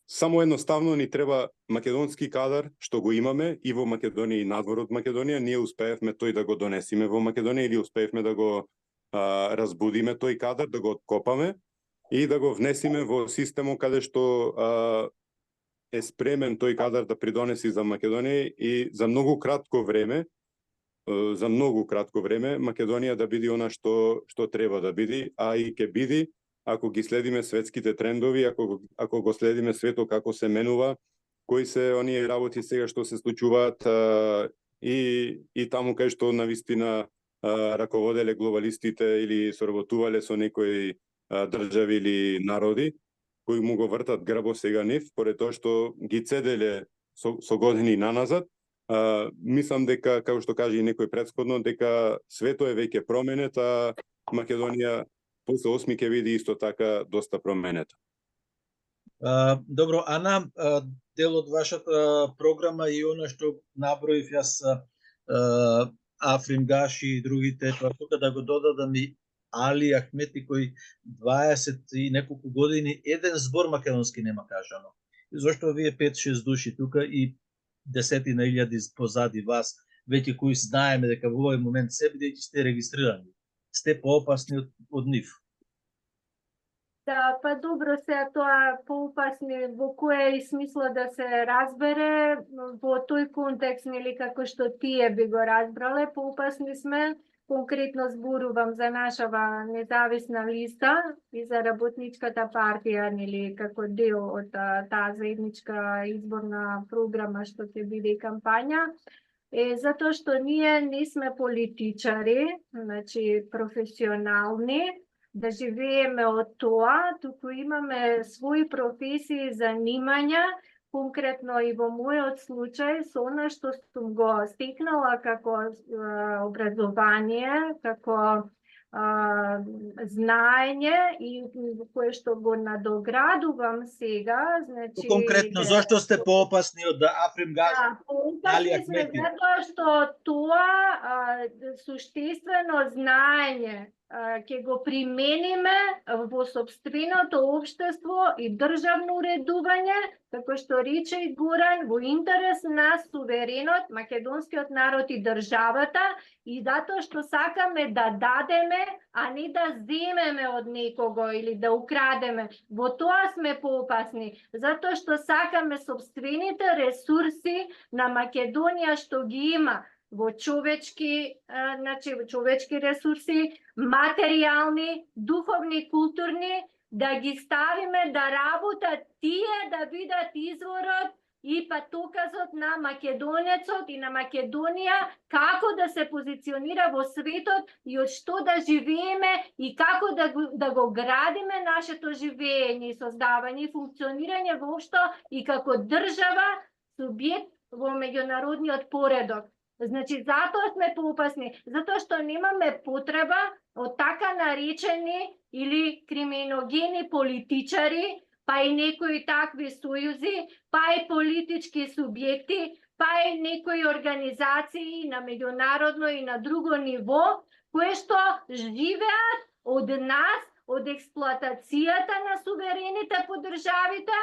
Само едноставно ни треба македонски кадар што го имаме и во Македонија и надвор од Македонија. Ние успеевме тој да го донесеме во Македонија или успеевме да го разбудиме тој кадар, да го откопаме и да го внесиме во системот каде што е спремен тој кадар да придонеси за Македонија и за многу кратко време Македонија да биде она што треба да биде, а и ќе биде ако ги следиме светските трендови, ако го следиме светот како се менува, кои се оние работи сега што се случуваат и таму кај што навистина раководеле глобалистите или соработувале со некои држави или народи кои му го вртат грбот сега нив, поред тоа што ги цеделе со години наназад. Мислам дека, како што кажа и некој претходно, дека светот е веќе променет, а Македонија после 8 ќе биде исто така доста променета. Добро, Ана, дел од вашата програма и она што наброив јас, Африм Гаши и другите, тоа тука да го додадам и Али Ахмети кој 20 и неколку години еден збор македонски нема кажано. И зашто вие 5-6 души тука и десетина илјади позади вас, веќе кои знаеме дека во овој момент се бидејќи сте регистрирани, сте поопасни од нив? Да, па добро се тоа поопасни во кој смисло да се разбере во тој контекст, нели како што тие би го разбрале, поопасни сме. Конкретно зборувам за нашава независна листа и за Работничката партија, нели како дел од таа заедничка изборна програма што ќе биде кампања. Затоа што ние не сме политичари, значи професионални, да живееме од тоа, туку имаме своји професии, занимања, конкретно и во мојот случај, со она што сум го стекнала како образование, како знаење и кое што го надоградувам сега, значи... Конкретно, зашто сте поопасни од Африм Гаши? Да, поопасни сме затоа што тоа суштествено знаење ќе го примениме во сопственото општество и државно уредување, како што рече и Горан, во интерес на суверенот, македонскиот народ и државата, и затоа што сакаме да дадеме, а не да земеме од некого или да украдеме. Во тоа сме поопасни, затоа што сакаме сопствените ресурси на Македонија што ги има во човечки, значи во човечки ресурси, материјални, духовни, културни, да ги ставиме да работат тие, да бидат изворот и патоказот на македонецот и на Македонија, како да се позиционира во светот и од што да живееме и како да го градиме нашето живење и создавање и функционирање воопшто и како држава, субјект во меѓународниот поредок. Значи, затоа сме поопасни, затоа што немаме потреба од така наречени или криминогени политичари па и некои такви сојузи, па и политички субјекти, па и некои организации на меѓународно и на друго ниво, кои што живеат од нас, од експлоатацијата на суверените по државите,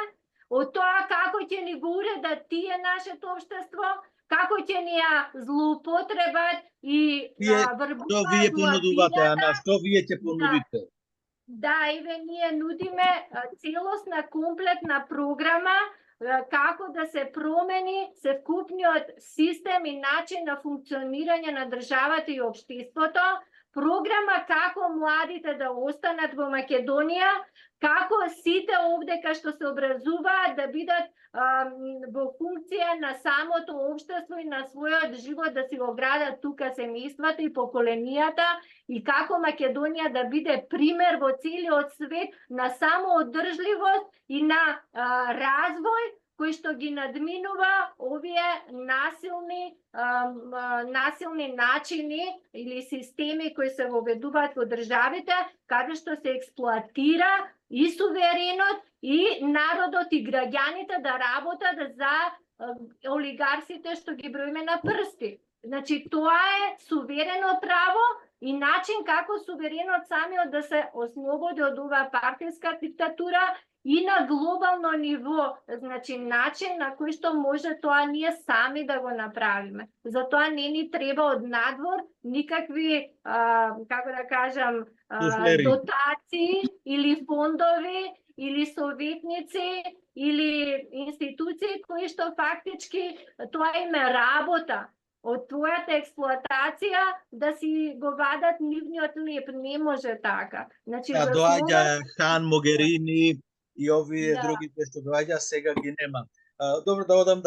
од тоа како ќе ни го уредат тие нашето општество, како ќе ни ја злоупотребат и врбуваат Што вие понудувате, Ана? Што вие ќе понудите? Да, еве ние нудиме целосна комплетна програма како да се промени севкупниот систем и начин на функционирање на државата и општеството, програма како младите да останат во Македонија, како сите овдека што се образуваат да бидат во функција на самото општество и на својот живот да си го градат тука семејствата и поколенията и како Македонија да биде пример во целиот свет на самоодржливост и на развој кој што ги надминува овие насилни начини или системи кои се воведуваат во државите, каде што се експлоатира и суверенот, и народот, и граѓаните да работат за олигарсите што ги броиме на прсти. Значи, тоа е суверено право и начин како суверенот самиот да се ослободи од оваа партиска диктатура и на глобално ниво, значи начин на кој што може тоа ние сами да го направиме. Затоа не ни треба од надвор никакви, како да кажам, дотации или фондови, или советници, или институции кои што фактички тоа им е работа. Од твојата експлоатација да си го вадат нивниот леп. Не може така. Значи, доаѓа Хан, Могерини и овие другите што доаѓа, сега ги нема. Добро, да одам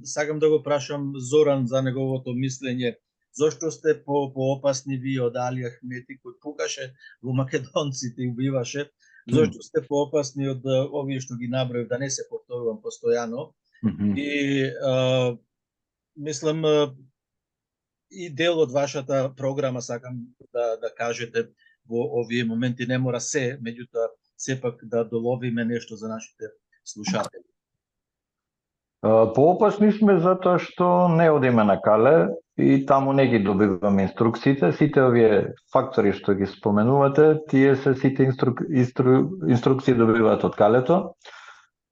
сакам да го прашам Зоран за неговото мислење. Зошто сте поопасни вие од Али Ахмети кој пукаше во македонците и убиваше? Зошто сте поопасни од овие што ги наброив, да не се повторувам постојано? И мислам и дел од вашата програма сакам да кажете во овие моменти, не мора се, меѓутоа сепак да доловиме нешто за нашите слушатели. Поопасни сме затоа што не одиме на кале и таму не ги добиваме инструкциите. Сите овие фактори што ги споменувате, тие се сите инструкции добиваат од калето.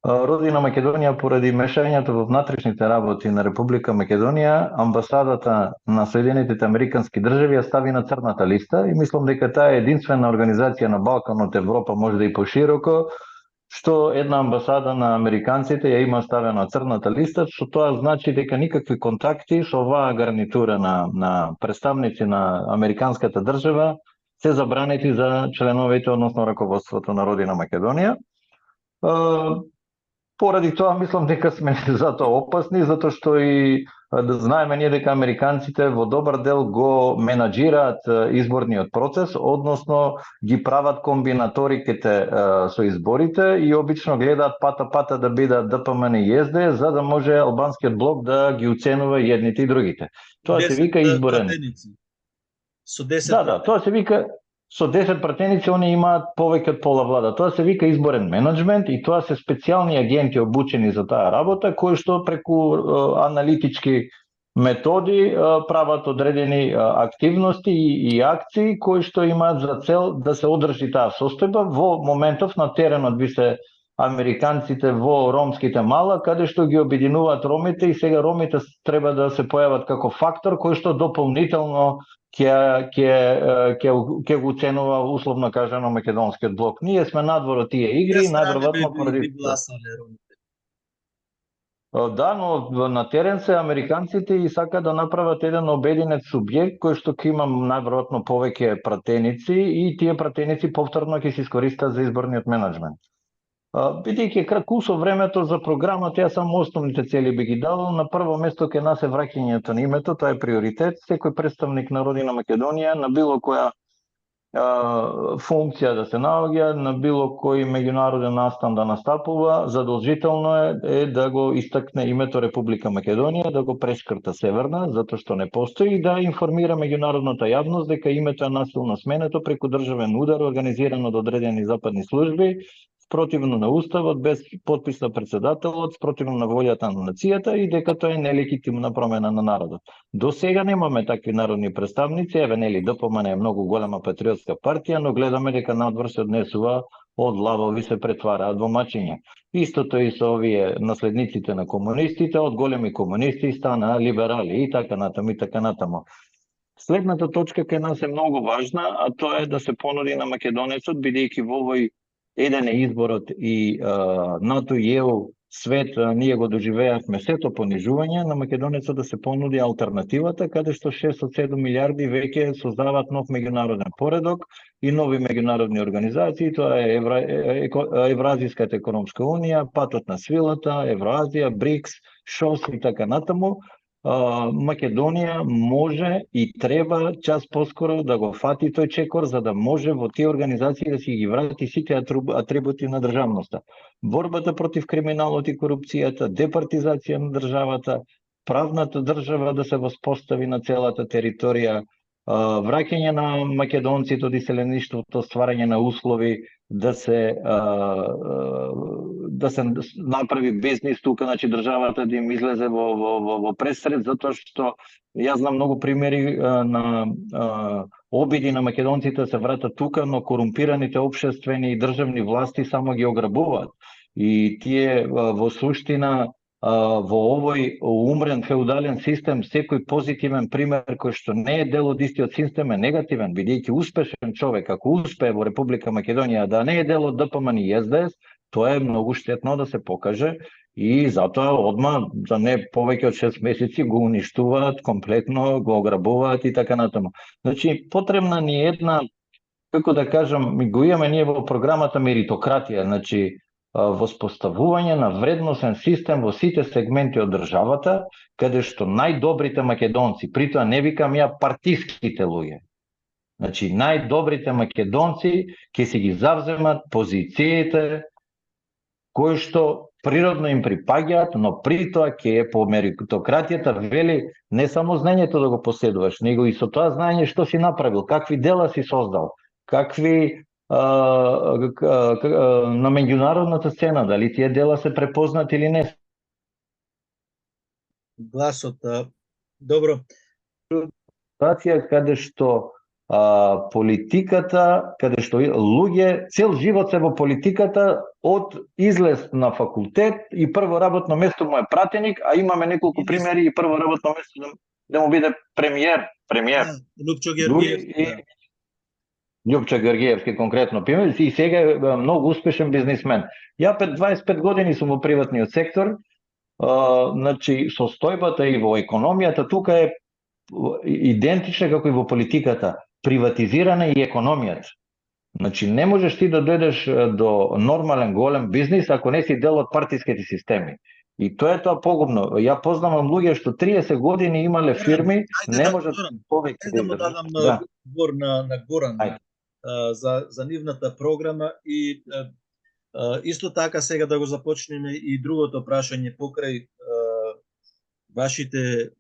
Родина Македонија, поради мешањето во внатрешните работи на Република Македонија, амбасадата на Соединетите Американски држави ја стави на црната листа и мислам дека таа е единствена организација на Балканот, Европа, може да и пошироко, што една амбасада на американците ја има ставена на црната листа, што тоа значи дека никакви контакти со оваа гарнитура на представници на американската држава се забранети за членовите, односно раководството на Родина Македонија. Поради тоа мислам дека сме затоа опасни, затоа што и да знаеме ние дека американците во добар дел го менаџираат изборниот процес, односно ги прават комбинаториките со изборите и обично гледаат пата да бидат ДПМН и СД, за да може албанскиот блок да ги уценува и едните и другите. Тоа се вика изборен. Со 10 Да, тоа се вика со 10 пратеници они имаат повеќе од пола влада. Тоа се вика изборен менеджмент и тоа се специјални агенти обучени за таа работа, кои што преку аналитички методи прават одредени активности и акции кои што имаат за цел да се одржи таа состојба. Во моментов на теренот би се американците во ромските мала, каде што ги обединуваат ромите и сега ромите треба да се појават како фактор кој што дополнително ќе го оценува условно кажано македонскиот блок. Ние сме надвор од тие игри, најверојатно поради Да, но на терен се американците и сакаат да направат еден обединет субјект кој што ќе има најверојатно повеќе пратеници и тие пратеници повторно ќе се искористат за изборниот менеджмент. Бидејќи кратко со времето за програмата, ја само основните цели би ги дал. На прво место ке нас е враќањето на името, тоа е приоритет. Секој представник на Родина Македонија на било која функција да се наоѓа, на било кој меѓународен настан да настапува, задолжително е да го истакне името Република Македонија, да го прешкрта Северна, затоа што не постои, и да информира меѓународната јавност дека името е насилно сменето преку државен удар организиран од одредени западни служби, спротивно на уставот, без подпис на председателот, спротивно на волјата на нацијата и дека тоа е нелегитимна промена на народот. До сега немаме такви народни представници, еве нели ДПМН е многу голема патриотска партија, но гледаме дека надвор се однесува од лавови се претвараат во мачиња. Истото и со овие наследниците на комунистите, од големи комунисти станаа либерали и така натаму и така натаму. Следната точка кај нас е многу важна, а тоа е да се понуди на македонецот, бидејќи во овој еден е изборот и НАТО и ЕУ свет, ние го доживеавме сето понижување, на македонецот да се понуди алтернативата, каде што 6 од 7 милиарди веќе создаваат нов меѓународен поредок и нови меѓународни организации, тоа е Евразиската економска унија, патот на свилата, Евроазија, БРИКС, ШОС и така натаму. Македонија може и треба час поскоро да го фати тој чекор, за да може во тие организации да си ги врати сите атрибути на државноста. Борбата против криминалот и корупцијата, департизација на државата, правната држава да се воспостави на целата територија, враќање на македонците од иселеништвото, стварање на услови да се направи бизнис тука, значи државата да им излезе во пресред, затоа што јас знам многу примери на обиди на македонците да се вратат тука, но корумпираните општествени и државни власти само ги ограбуваат. И тие во суштина во овој умрен феудален систем, секој позитивен пример кој што не е дел од истиот систем е негативен, бидејќи успешен човек, ако успее во Република Македонија да не е дел од ДПМН и СДС, тоа е многу штетно да се покаже и затоа одма за не повеќе од 6 месеци го уништуваат комплетно, го ограбуваат и така натаму. Значи, потребна ни е една, како да кажам, го имаме ние во програмата меритократија, значи воспоставување на вредносен систем во сите сегменти од државата, каде што најдобрите македонци, притоа не викам ја партиските луѓе, значи најдобрите македонци ќе си ги завземат позициите кои што природно им припаѓаат, но притоа ќе е по меритократијата вели не само знаењето да го поседуваш, него и со тоа знаење што си направил, какви дела си создал, какви на меѓународната сцена, дали тие дела се препознати или не. Гласот, добро. Ситуација каде што политиката, каде што луѓе цел живот се во политиката, од излез на факултет и прво работно место му е пратеник, а имаме неколку примери и прво работно место да му биде премиер. Лупчо Георгиевски. Љупчо Георгиевски конкретно пример, и сега е многу успешен бизнисмен. Ја 25 години сум во приватниот сектор, значи состојбата и во економијата тука е идентична како и во политиката, приватизирана и економијата. Значи не можеш ти да дојдеш до нормален голем бизнис ако не си дел од партиските системи. И тоа е тоа погубно. Ја познавам луѓе што 30 години имале фирми, не можат повеќе да му дадам збор на Горан за нивната програма и исто така сега да го започнеме и другото прашање покрај вашите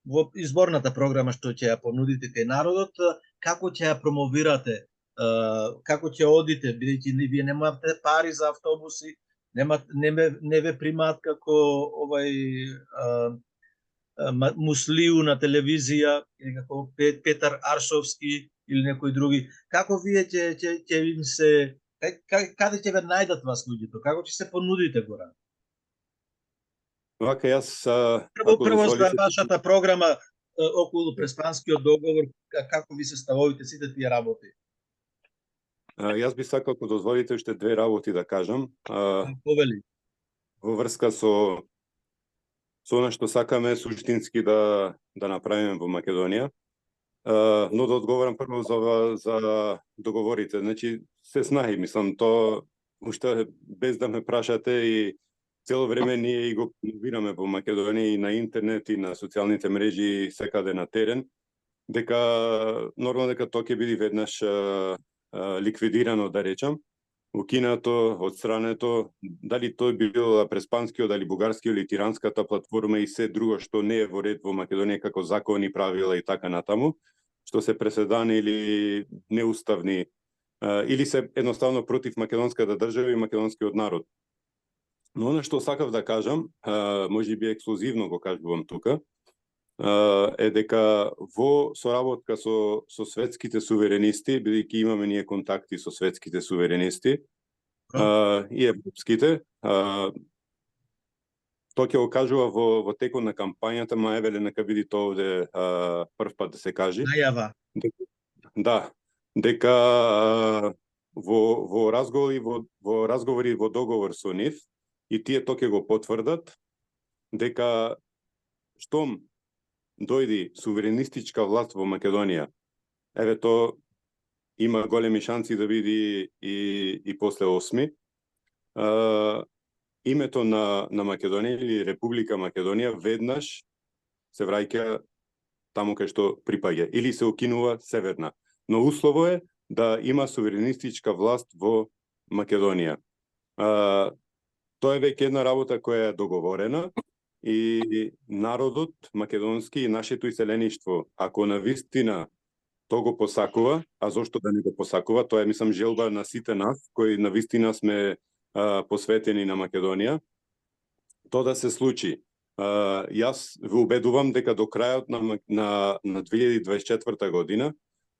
во изборната програма што ќе ја понудите кај народот, како ќе ја промовирате, како ќе одите, бидејќи вие немате пари за автобуси, не ве примаат како Муслиу на телевизија или како Петар Аршовски или некои други. Како вие ќе им се каде ќе ве најдат вас луѓето? Како ќе се понудите, Горан? Вака јас прво за вашата програма околу Преспанскиот договор, како ви се ставовите сите тие работи? Јас би сакал, ако дозволите, уште две работи да кажам. Повели. Во врска со она што сакаме суштински да направиме во Македонија. Но да одговорам прво за договорите. Значи, се знаи, мислам, то уште без да ме прашате и цело време ние и го промовираме во Македонија и на интернет и на социјалните мрежи секаде на терен, дека нормално дека тоа ќе биде веднаш ликвидирано, да речам, укинато, отстрането, дали тој бил преспанскиот, дали бугарскиот или тиранската платформа и се друго што не е во ред во Македонија како закони, правила и така натаму, што се преседани или неуставни или се едноставно против македонската држава и македонскиот народ. Но она што сакав да кажам, може би ексклузивно го кажувам тука, е дека во соработка со светските суверенисти, бидејќи имаме ние контакти со светските суверенисти и европските, тоа ќе го кажува во текот на кампањата, ма еве нека биде тоа овде прв пат да се каже. Најава. Да, дека во разговори во договор со нив, и тие тоа ќе го потврдат, дека штом дојди суверенистичка власт во Македонија, еве тоа има големи шанси да биде и после 8. Името на Македонија или Република Македонија веднаш се враќа таму кај што припаѓа, или се укинува Северна. Но услово е да има суверенистичка власт во Македонија. Тоа е веќе една работа која е договорена и народот македонски и нашето иселеништво, ако навистина тоа го посакува, а зошто да не го посакува, тоа е, мислам, желба на сите нас, кои навистина сме посветени на Македонија, тоа да се случи. Јас ве убедувам дека до крајот на 2024 година,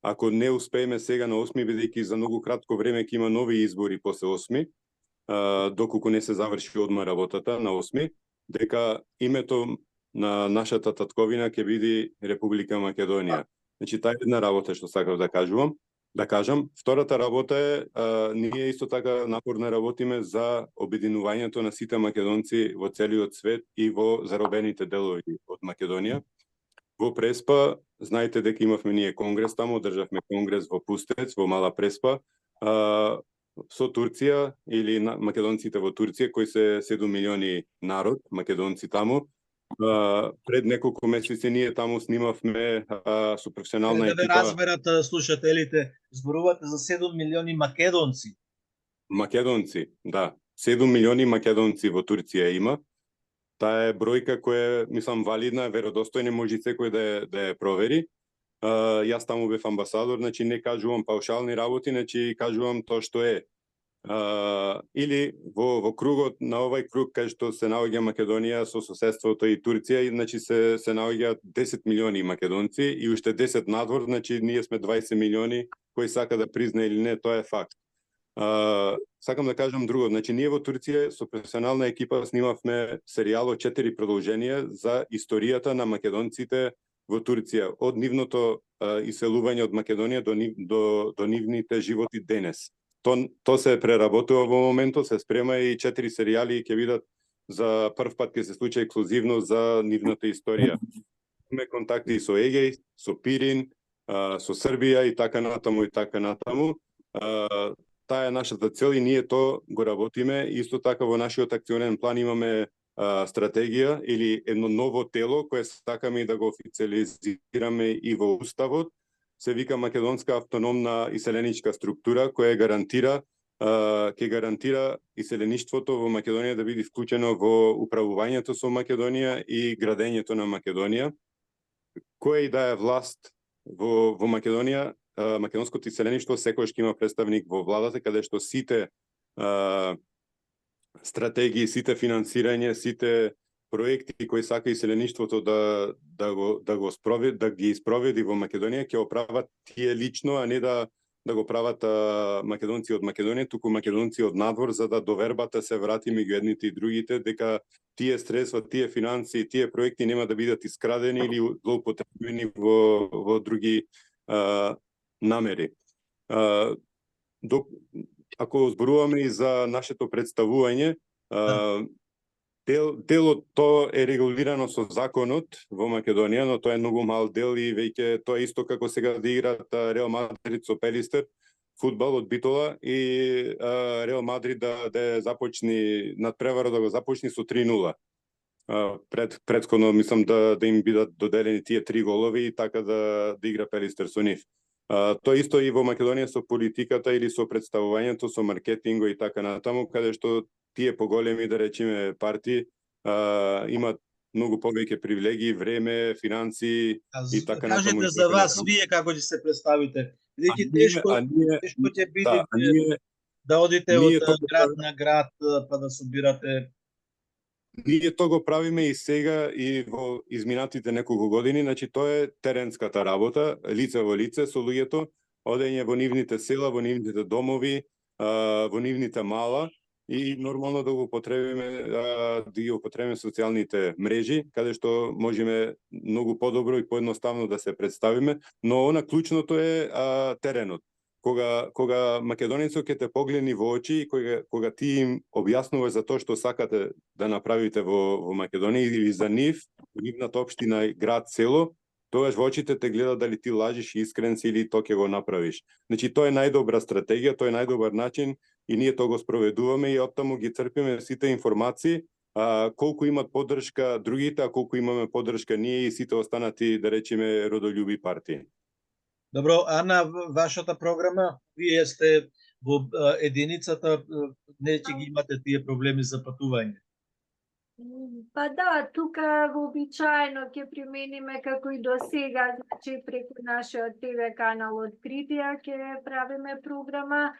ако не успееме сега на 8, бидејќи за многу кратко време ќе има нови избори после 8, доколку не се заврши одма работата на 8, дека името на нашата татковина ќе биде Република Македонија. Значи, таа е една работа што сакав да кажам. Втората работа е, ние исто така напорно работиме за обединувањето на сите македонци во целиот свет и во заробените делови од Македонија. Во Преспа, знаете дека имавме ние конгрес таму, одржавме конгрес во Пустец, во Мала Преспа, со Турција или македонците во Турција, кои се 7 милиони народ, македонци таму. Пред неколку месеци ние таму снимавме со професионална екипа. Да ве разберат слушателите, зборувате за 7 милиони македонци. Македонци, да. 7 милиони македонци во Турција има. Таа е бројка која, мислам, валидна, веродостојна, може секој да ја провери. Јас таму бев амбасадор, значи не кажувам паушални работи, значи кажувам тоа што е. Или во кругот, на овај круг кај што се наоѓа Македонија со соседството и Турција, значи се наоѓаат 10 милиони македонци и уште 10 надвор, значи ние сме 20 милиони, кој сака да призна или не, тоа е факт. Сакам да кажам друго, значи ние во Турција со професионална екипа снимавме серијал од 4 продолженија за историјата на македонците во Турција, од нивното иселување од Македонија до нивните животи денес. Тоа се преработува во моментот, се спрема и 4 серијали ќе бидат за прв пат ќе се случи ексклузивно за нивната историја. Имаме контакти со Егеј, со Пирин, со Србија и така натаму. Таа е нашата цел и ние тоа го работиме. Исто така во нашиот акционен план имаме стратегија или едно ново тело кое сакаме да го официализираме и во уставот. Се вика Македонска автономна иселеничка структура која ќе гарантира иселеништвото во Македонија да биде вклучено во управувањето со Македонија и градењето на Македонија. Која и да е власт во Македонија, македонското иселеништво секојаш ќе има представник во владата, каде што сите стратегии, сите финансирање, сите проекти кои сака иселеништвото да ги испроведи во Македонија, ќе оправат тие лично, а не да го прават македонци од Македонија, туку македонци од надвор, за да довербата се врати меѓу едните и другите, дека тие средства, тие финанси, тие проекти нема да бидат искрадени или злоупотребени во други намери. Ако зборуваме и за нашето представување, делот тоа е регулирано со законот во Македонија, но тоа е многу мал дел и веќе тоа исто како сега да играат Реал Мадрид со Пелистер, фудбал од Битола и Реал Мадрид да започни надпревара да го започни со 3-0. Предходно мислам да им бидат доделени тие 3 голови и така да игра Пелистер со нив. Тоа исто и во Македонија со политиката или со представувањето, со маркетинго и така натаму, каде што тие поголеми, да речеме, партии имат многу повеќе привилегии, време, финансии и така натаму. Кажете за вас, вие како ќе се представите? Бидејќи тешко ќе биде да одите од град на град па да собирате. Ние тоа го правиме и сега и во изминатите неколку години, значи тоа е теренската работа, лице во лице со луѓето, одење во нивните села, во нивните домови, во нивните мала и нормално да го употребиме социјалните мрежи, каде што можеме многу подобро и поедноставно да се представиме, но она клучното е теренот. Кога македонецот ќе те погледни во очи и кога ти им објаснуваш за тоа што сакате да направите во Македонија или за нивната општина, град, село, тогаш во очите те гледа дали ти лажиш, искрен си или тоа ќе го направиш. Значи тоа е најдобра стратегија, тоа е најдобар начин и ние тоа го спроведуваме и оттаму ги црпиме сите информации, колку имат поддршка другите, а колку имаме поддршка ние и сите останати, да речеме, родолюби партии. Добро, Ана, вашата програма, вие сте во единицата, не ќе ги имате тие проблеми за патување? Па да, тука вообичаено ќе примениме како и до сега, значи преку нашиот ТВ канал Откритија ќе правиме програма.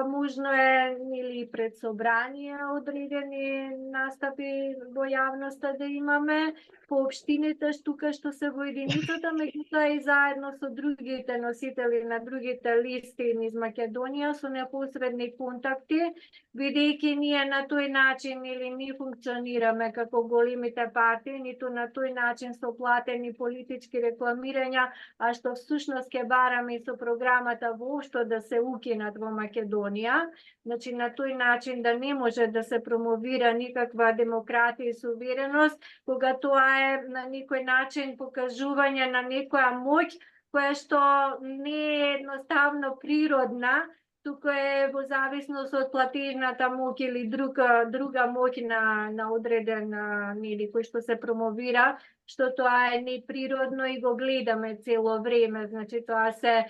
Можно е или пред собрание одредени настапи во јавноста да имаме, по општините тука што се во единицата, меѓутоа и заедно со другите носители на другите листи низ Македонија со непосредни контакти, бидејќи ние на тој начин или не функционираме како големите партии, ниту на тој начин со платени политички рекламирања, а што всушност ќе бараме и со програмата воопшто да се укинат во Македонија. Значи на тој начин да не може да се промовира никаква демократија и сувереност, кога тоа е на некој начин покажување на некоја моќ која што не е едноставно природна, туку е во зависност од платежната моќ или друга моќ на одреден кој што се промовира, што тоа е неприродно и го гледаме цело време. Значи тоа се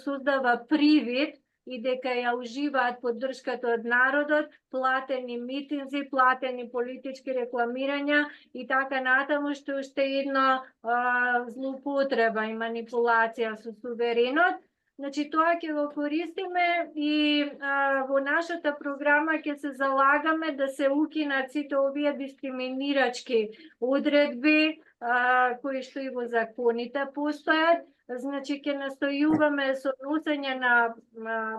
создава привид и дека ја уживаат поддршката од народот, платени митинзи, платени политички рекламирања и така натаму, што е уште едно злоупотреба и манипулација со суверенот. Значи тоа ќе го користиме и во нашата програма ќе се залагаме да се укинат сите овие дискриминирачки одредби кои што и во законите постојат. Значи ќе настојуваме со носење на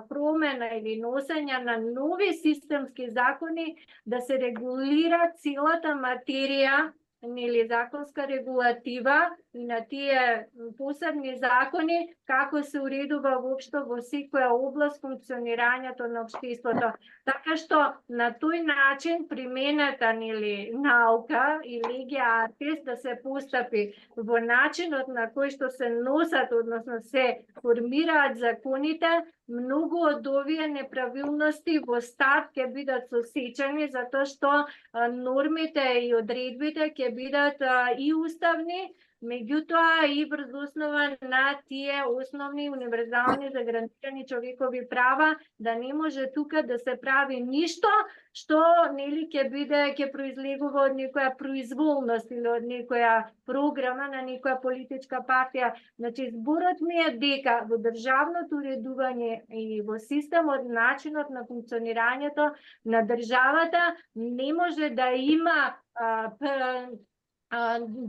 промена или носење на нови системски закони да се регулира целата материја или законска регулатива и на тие посебни закони како се уредува воопшто во секоја област функционирањето на општеството. Така што на тој начин примената или наука и легија артис да се постапи во начинот на кој што се носат, односно се формираат законите, многу од овие неправилности во старт ќе бидат сосечени затоа што нормите и одредбите ќе бидат и уставни, меѓутоа и врз основа на тие основни универзални загарантирани човекови права, да не може тука да се прави ништо што нели ќе произлегува од некоја произволност или од некоја програма на некоја политичка партија. Значи зборот ми е дека во државното уредување и во системот, начинот на функционирањето на државата не може да има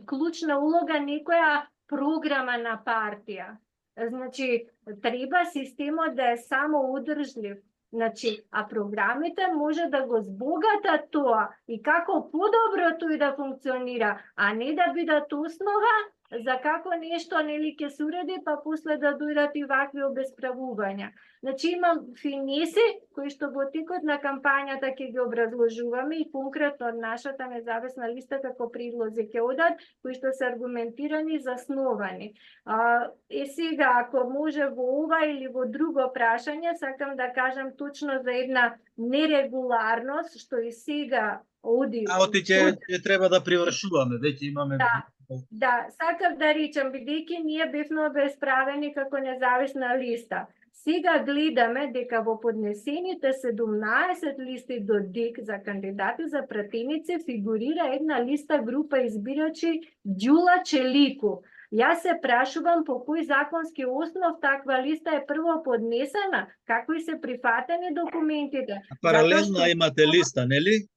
клучна улога некоја програма на партија. Значи, треба системот да е само одржлив. Значи, а програмите може да го збогатат тоа и како подобро тој да функционира, а не да бидат основа за како нешто нели ќе се уреди, па после да дојдат и вакви обесправувања. Значи имам финеси кои што во текот на кампањата ќе ги образложуваме и конкретно од нашата независна листа како предлози ќе одат, кои што се аргументирани и засновани. Сега, ако може во ова или во друго прашање, сакам да кажам точно за една нерегуларност, што и сега оди. Ќе треба да привршуваме, веќе имаме... Да, сакав да речам, бидејќи ние бевме обесправени како независна листа. Сега гледаме дека во поднесените 17 листи до ДИК за кандидати за пратеници фигурира една листа група избирачи Ѓула Челику. Јас се прашувам по кој законски основ таква листа е прво поднесена, како и се прифатени документите. Паралелно имате листа, нели?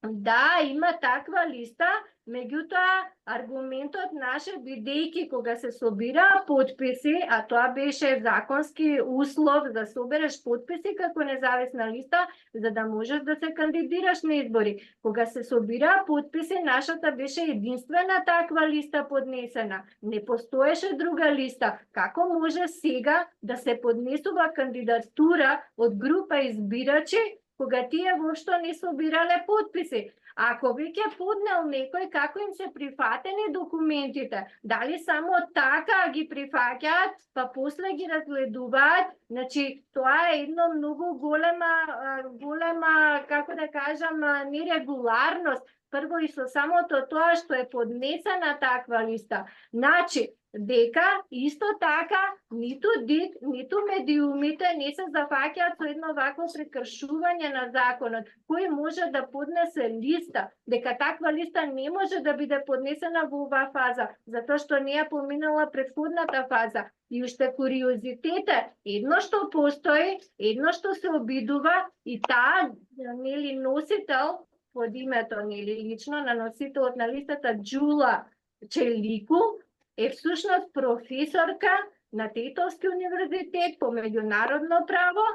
Да, има таква листа, меѓутоа аргументот наше бидејќи кога се собираа потписи, а тоа беше законски услов да собереш потписи како независна листа за да можеш да се кандидираш на избори. Кога се собираа потписи, нашата беше единствена таква листа поднесена. Не постоеше друга листа. Како може сега да се поднесува кандидатура од група избирачи кога тие воопшто не собирале потписи? Ако веќе поднел некој, како им се прифатени документите? Дали само така ги прифаќаат, па после ги разгледуваат? Значи, тоа е едно многу голема, како да кажам, нерегуларност. Прво и со самото тоа што е поднесена таква листа. Значи, дека исто така ниту ДИК, ниту медиумите не се зафаќаат со едно вакво прекршување на законот. Кој може да поднесе листа? Дека таква листа не може да биде поднесена во оваа фаза, затоа што не ја поминала предходната фаза. И уште куриозитете, едно што постои, едно што се обидува и таа нели носител под името нели лично на носителот на листата Ѓула Челику е всушност професорка на Тетовски универзитет по меѓународно право,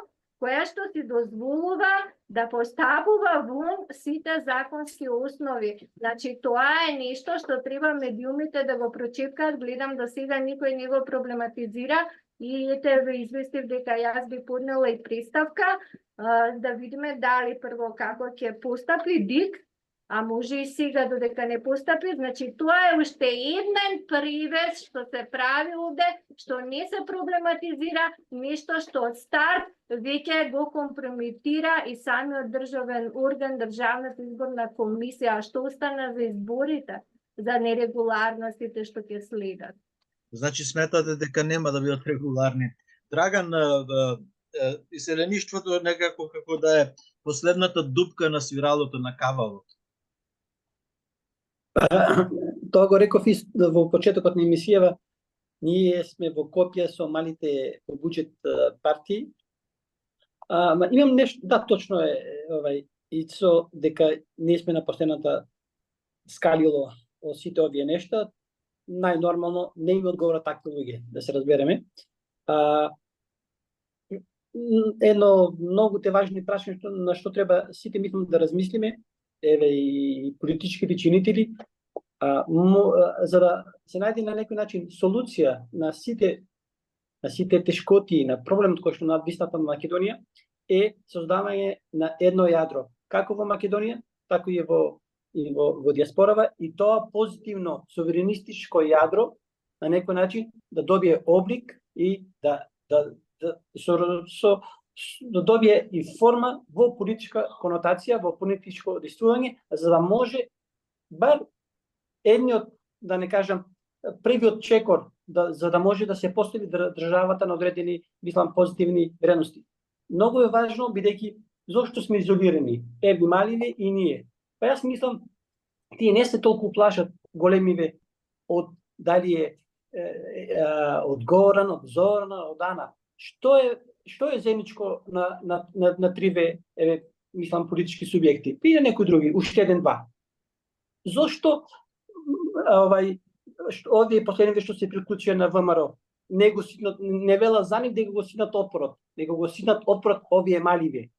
која што си дозволува да поставува вон сите законски основи. Значи, тоа е нешто што треба медиумите да го прочепкаат. Гледам до сега никој не го проблематизира и ете ве известив дека јас би поднела и представка да видиме дали прво како ќе постапи ДИК, а може и сега додека не постапи. Значи, тоа е уште еден привез што се прави овде, што не се проблематизира, нешто што од старт веќе го компрометира и самиот државен орган, Државната изборна комисија. А што остана за изборите, за нерегуларностите што ќе следат? Значи сметате дека нема да бидат регуларни. Драган, иселеништвото некако како да е последната дупка на свиралото на кавалот. Тоа го реков и во почетокот на емисијава. Ние сме во копија со малите по буџет партии. Имам нешто, да, точно е Ицо, дека не сме на последната скалило од сите овие нешта. Најнормално не им одговора такви луѓе, да се разбереме. Едно многу те важни прашања на што треба сите мислам да размислиме, еве и политичките чинители, за да се најде на некој начин солуција на сите тешкоти, на проблемот кој што надвисната на Македонија, е создавање на едно јадро, како во Македонија, така и во диаспорава, и тоа позитивно суверенистичко јадро на некој начин да добие облик и да добие и форма во политичка конотација, во политичко действување, за да може бар едниот, да не кажам, првиот чекор, за да може да се постави државата на одредени, мислам, позитивни вредности. Многу е важно, бидејќи зошто сме изолирани, еби маливе и ние. Па јас мислам, тие не се толку плашат големиве од дали е од Горан, од Зорана, од Ана. Што е заедничко на триве, мислам, политички субјекти? И на некои други, уште еден-два. Зошто овие последните што се приклучија на ВМРО не вела за нив дека го ситнат отпорот, дека го ситнат отпорот овие маливи?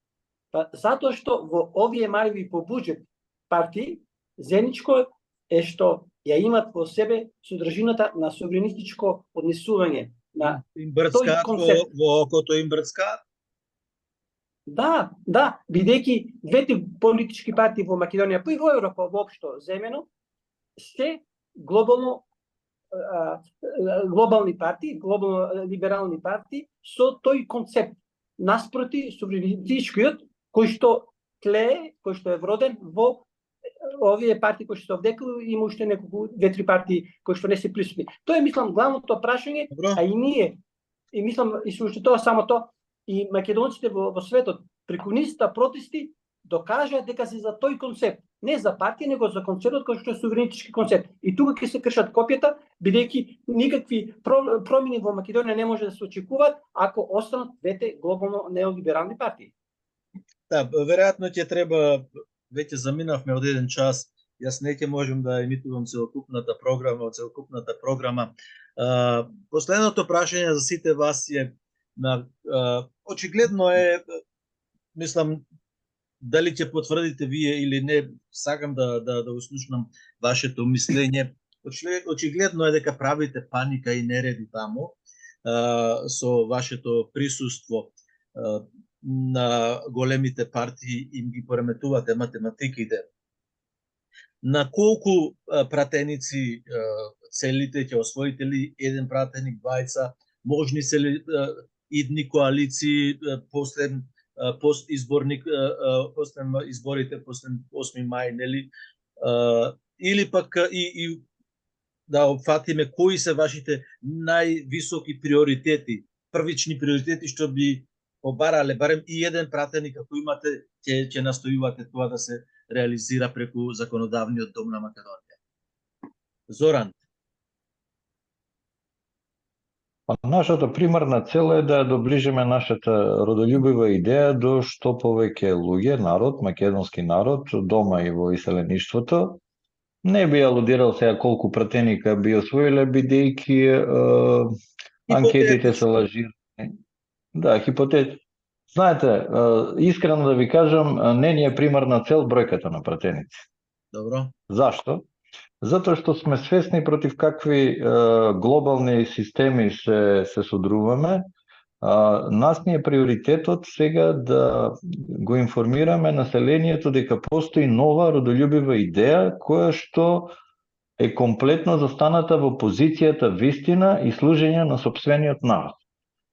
Па затоа што во овие маливи по буџет партии заедничко е што ја имат во себе содржината на суверенистичко однесување, на им брцкаат во окото, им брцкаат? Да, бидејќи двете политички партии во Македонија, па и во Европа воопшто земено, се глобални партии, глобално либерални партии со тој концепт наспроти суверенистичкиот кој што тлее, кој што е вроден во овие партии кои што овдека, има уште неколку две-три партии кои што не се присутни. Тоа е, мислам, главното прашање, а и ние и мислам и уште тоа само тоа и македонците во светот преку низата протести докажаат дека се за тој концепт, не за партија, него за концептот кој што е суверенитички концепт. И тука ќе се кршат копјата, бидејќи никакви промени во Македонија не може да се очекуваат ако останат двете глобално неолиберални партии. Да, веројатно ќе треба, веќе заминавме од 1 час, јас не ќе можам да емитувам целокупната програма. Последното прашање за сите вас е очигледно е, мислам, дали ќе потврдите вие или не, сакам да услушнам вашето мислење. Очигледно е дека правите паника и нереди таму со вашето присуство на големите партии, им ги пореметувате математиките. На колку пратеници целите, ќе освоите ли 1 пратеник, 2, можни се ли идни коалиции после изборите после 8 мај, нели? Или пак и да опфатиме кои се вашите највисоки приоритети, првични приоритети што би побарале барем и 1 пратеник, ако имате, ќе настојувате тоа да се реализира преку законодавниот дом на Македонија. Зоран. Нашата примарна цел е да доближиме нашата родолюбива идеја до што повеќе луѓе, народ, македонски народ, дома и во иселеништвото. Не би алудирал сега колку пратеника би освоиле, бидејќи анкетите се лажирани. Да, хипотет. Знаете, искрено да ви кажам, не ни е примарна цел бројката на пратеници. Добро. Зашто? Затоа што сме свесни против какви глобални системи се содруваме. Нас ни е приоритетот сега да го информираме населението дека постои нова родолюбива идеја која што е комплетно застаната во позицијата вистина и служење на сопствениот народ.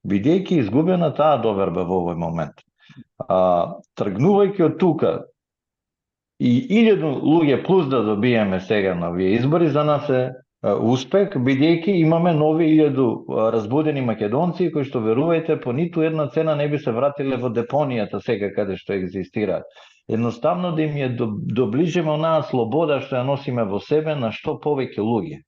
Бидејќи изгубена таа доверба во овој момент. Тргнувајќи од тука и 1000 луѓе плюс да добиеме сега на овие избори, за нас е успех, бидејќи имаме нови 1000 разбудени македонци кои што, верувајте, по ниту една цена не би се вратиле во депонијата сега каде што екзистираат. Едноставно да им ја доближиме онаа слобода што ја носиме во себе на што повеќе луѓе.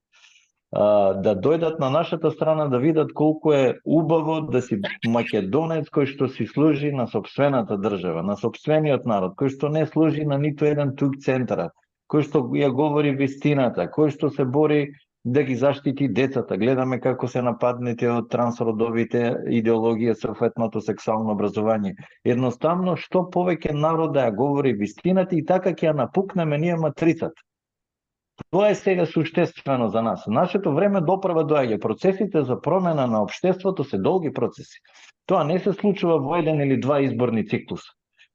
Да дојдат на нашата страна да видат колку е убаво да си македонец кој што си служи на сопствената држава, на сопствениот народ, кој што не служи на ниту еден тук центар, кој што ја говори вистината, кој што се бори да ги заштити децата. Гледаме како се нападнете од трансродовите идеологија, софетното сексуално образование. Едноставно, што повеќе народ да ја говори вистината и така ќе ја напукнеме ние матрицата. Тоа е сега суштествено за нас. Нашето време допрва доаѓа. Процесите за промена на општеството се долги процеси. Тоа не се случува во 1 или 2 изборни циклуса.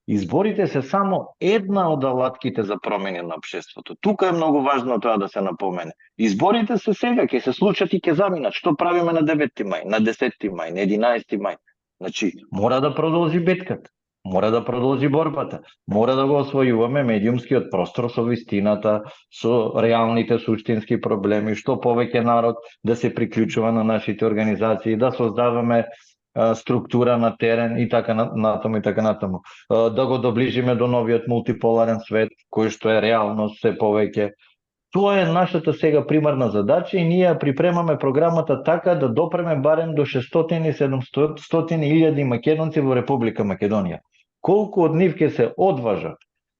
Изборите се само една од алатките за промени на општеството. Тука е многу важно тоа да се напомене. Изборите се сега, ќе се случат и ќе заминат. Што правиме на 9 мај, на 10 мај, на 11 мај? Значи, мора да продолжи битката. Мора да продолжи борбата. Мора да го освојуваме медиумскиот простор со вистината, со реалните суштински проблеми, што повеќе народ да се приклучува на нашите организации, да создаваме структура на терен и така натаму и така натаму. Да го доближиме до новиот мултиполарен свет, кој што е реалност се повеќе. Тоа е нашата сега примарна задача и ние ја припремаме програмата така да допреме барем до 600-700 илјади македонци во Република Македонија. Колку од нив ќе се одважат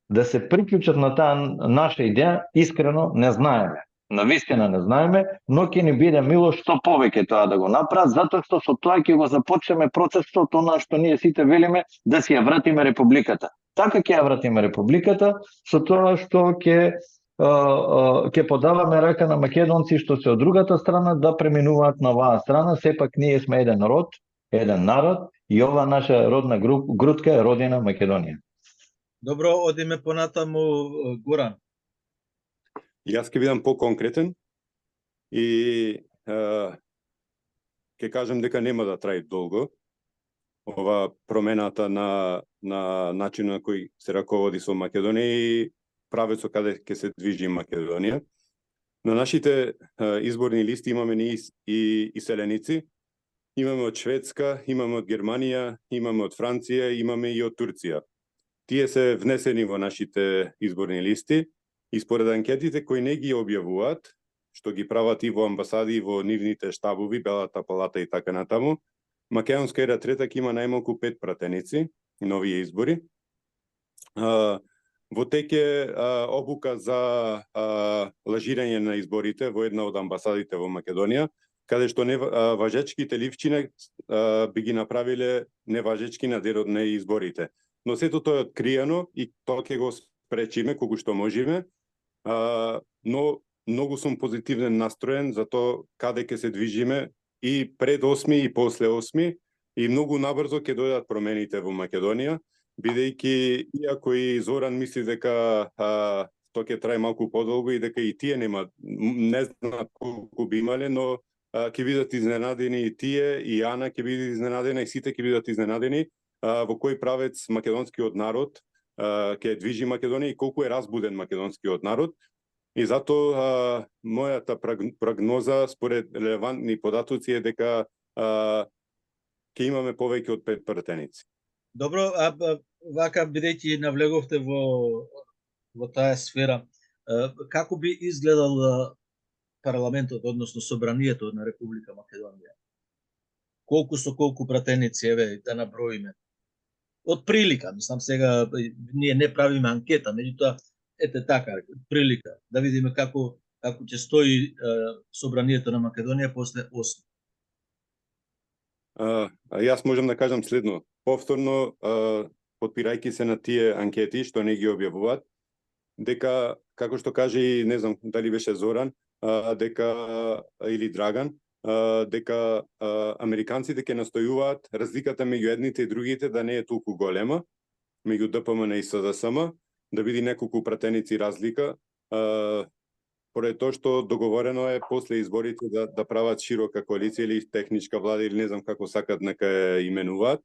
да се приклучат на таа наша идеја, искрено не знаеме. Навистина не знаеме, но ќе ни биде мило што повеќе тоа да го направат, затоа што со тоа ќе го започнеме процесот, она што ние сите велиме, да си ја вратиме Републиката. Така ќе ја вратиме Републиката, со тоа што ќе подаваме рака на македонци што се од другата страна да преминуваат на оваа страна. Сепак ние сме еден род, еден народ и ова наша родна грудка е родина Македонија. Добро, одиме понатаму, Горан. Јас ќе бидам поконкретен и ќе кажам дека нема да трае долго ова промената на начинот на кој се раководи со Македонија и правецот каде ќе се движи Македонија. На нашите изборни листи имаме и иселеници, имаме од Шведска, имаме од Германија, имаме од Франција, имаме и од Турција. Тие се внесени во нашите изборни листи и според анкетите кои не ги објавуваат, што ги прават и во амбасади и во нивните штабови, Белата палата и така натаму, Македонска ера трета ќе има најмалку 5 пратеници, нови избори. Во теке обука за лажирање на изборите во една од амбасадите во Македонија, каде што важечките ливчине би ги направиле неважечки на денот на изборите. Но сето тоа е откриено и тоа ќе го спречиме колку што можеме, но многу сум позитивен настроен за тоа каде ќе се движиме и пред 8 и после 8 и многу набрзо ќе дојдат промените во Македонија, бидејќи иако и Зоран мисли дека тоа ќе трае малку подолго и дека и тие не знаат колку би имале, но ќе бидат изненадени и тие, и Ана ќе биде изненадена, и сите ќе бидат изненадени во кој правец македонскиот народ ќе движи Македонија и колку е разбуден македонскиот народ. И затоа мојата прогноза според релевантни податоци е дека ќе имаме повеќе од 5 пратеници. Добро, вака бидејќи навлеговте во таа сфера, како би изгледал парламентот, односно собранието на Република Македонија? Колку со колку пратеници, еве, да наброиме? Од прилика, мислам сега, ние не правиме анкета, меѓутоа, ете така, прилика, да видиме како ќе стои собранието на Македонија после 8. Јас можам да кажам следно. Повторно, подпирајќи се на тие анкети што не ги објавуваат, дека, како што каже и не знам дали беше Зоран, дека или Драган, дека американците ќе настојуваат разликата меѓу едните и другите да не е толку голема, меѓу ДПМН и СДСМ, да биде неколку пратеници разлика, поради тоа што договорено е после изборите да прават широка коалиција или техничка влада или не знам како сакат нека ја именуваат,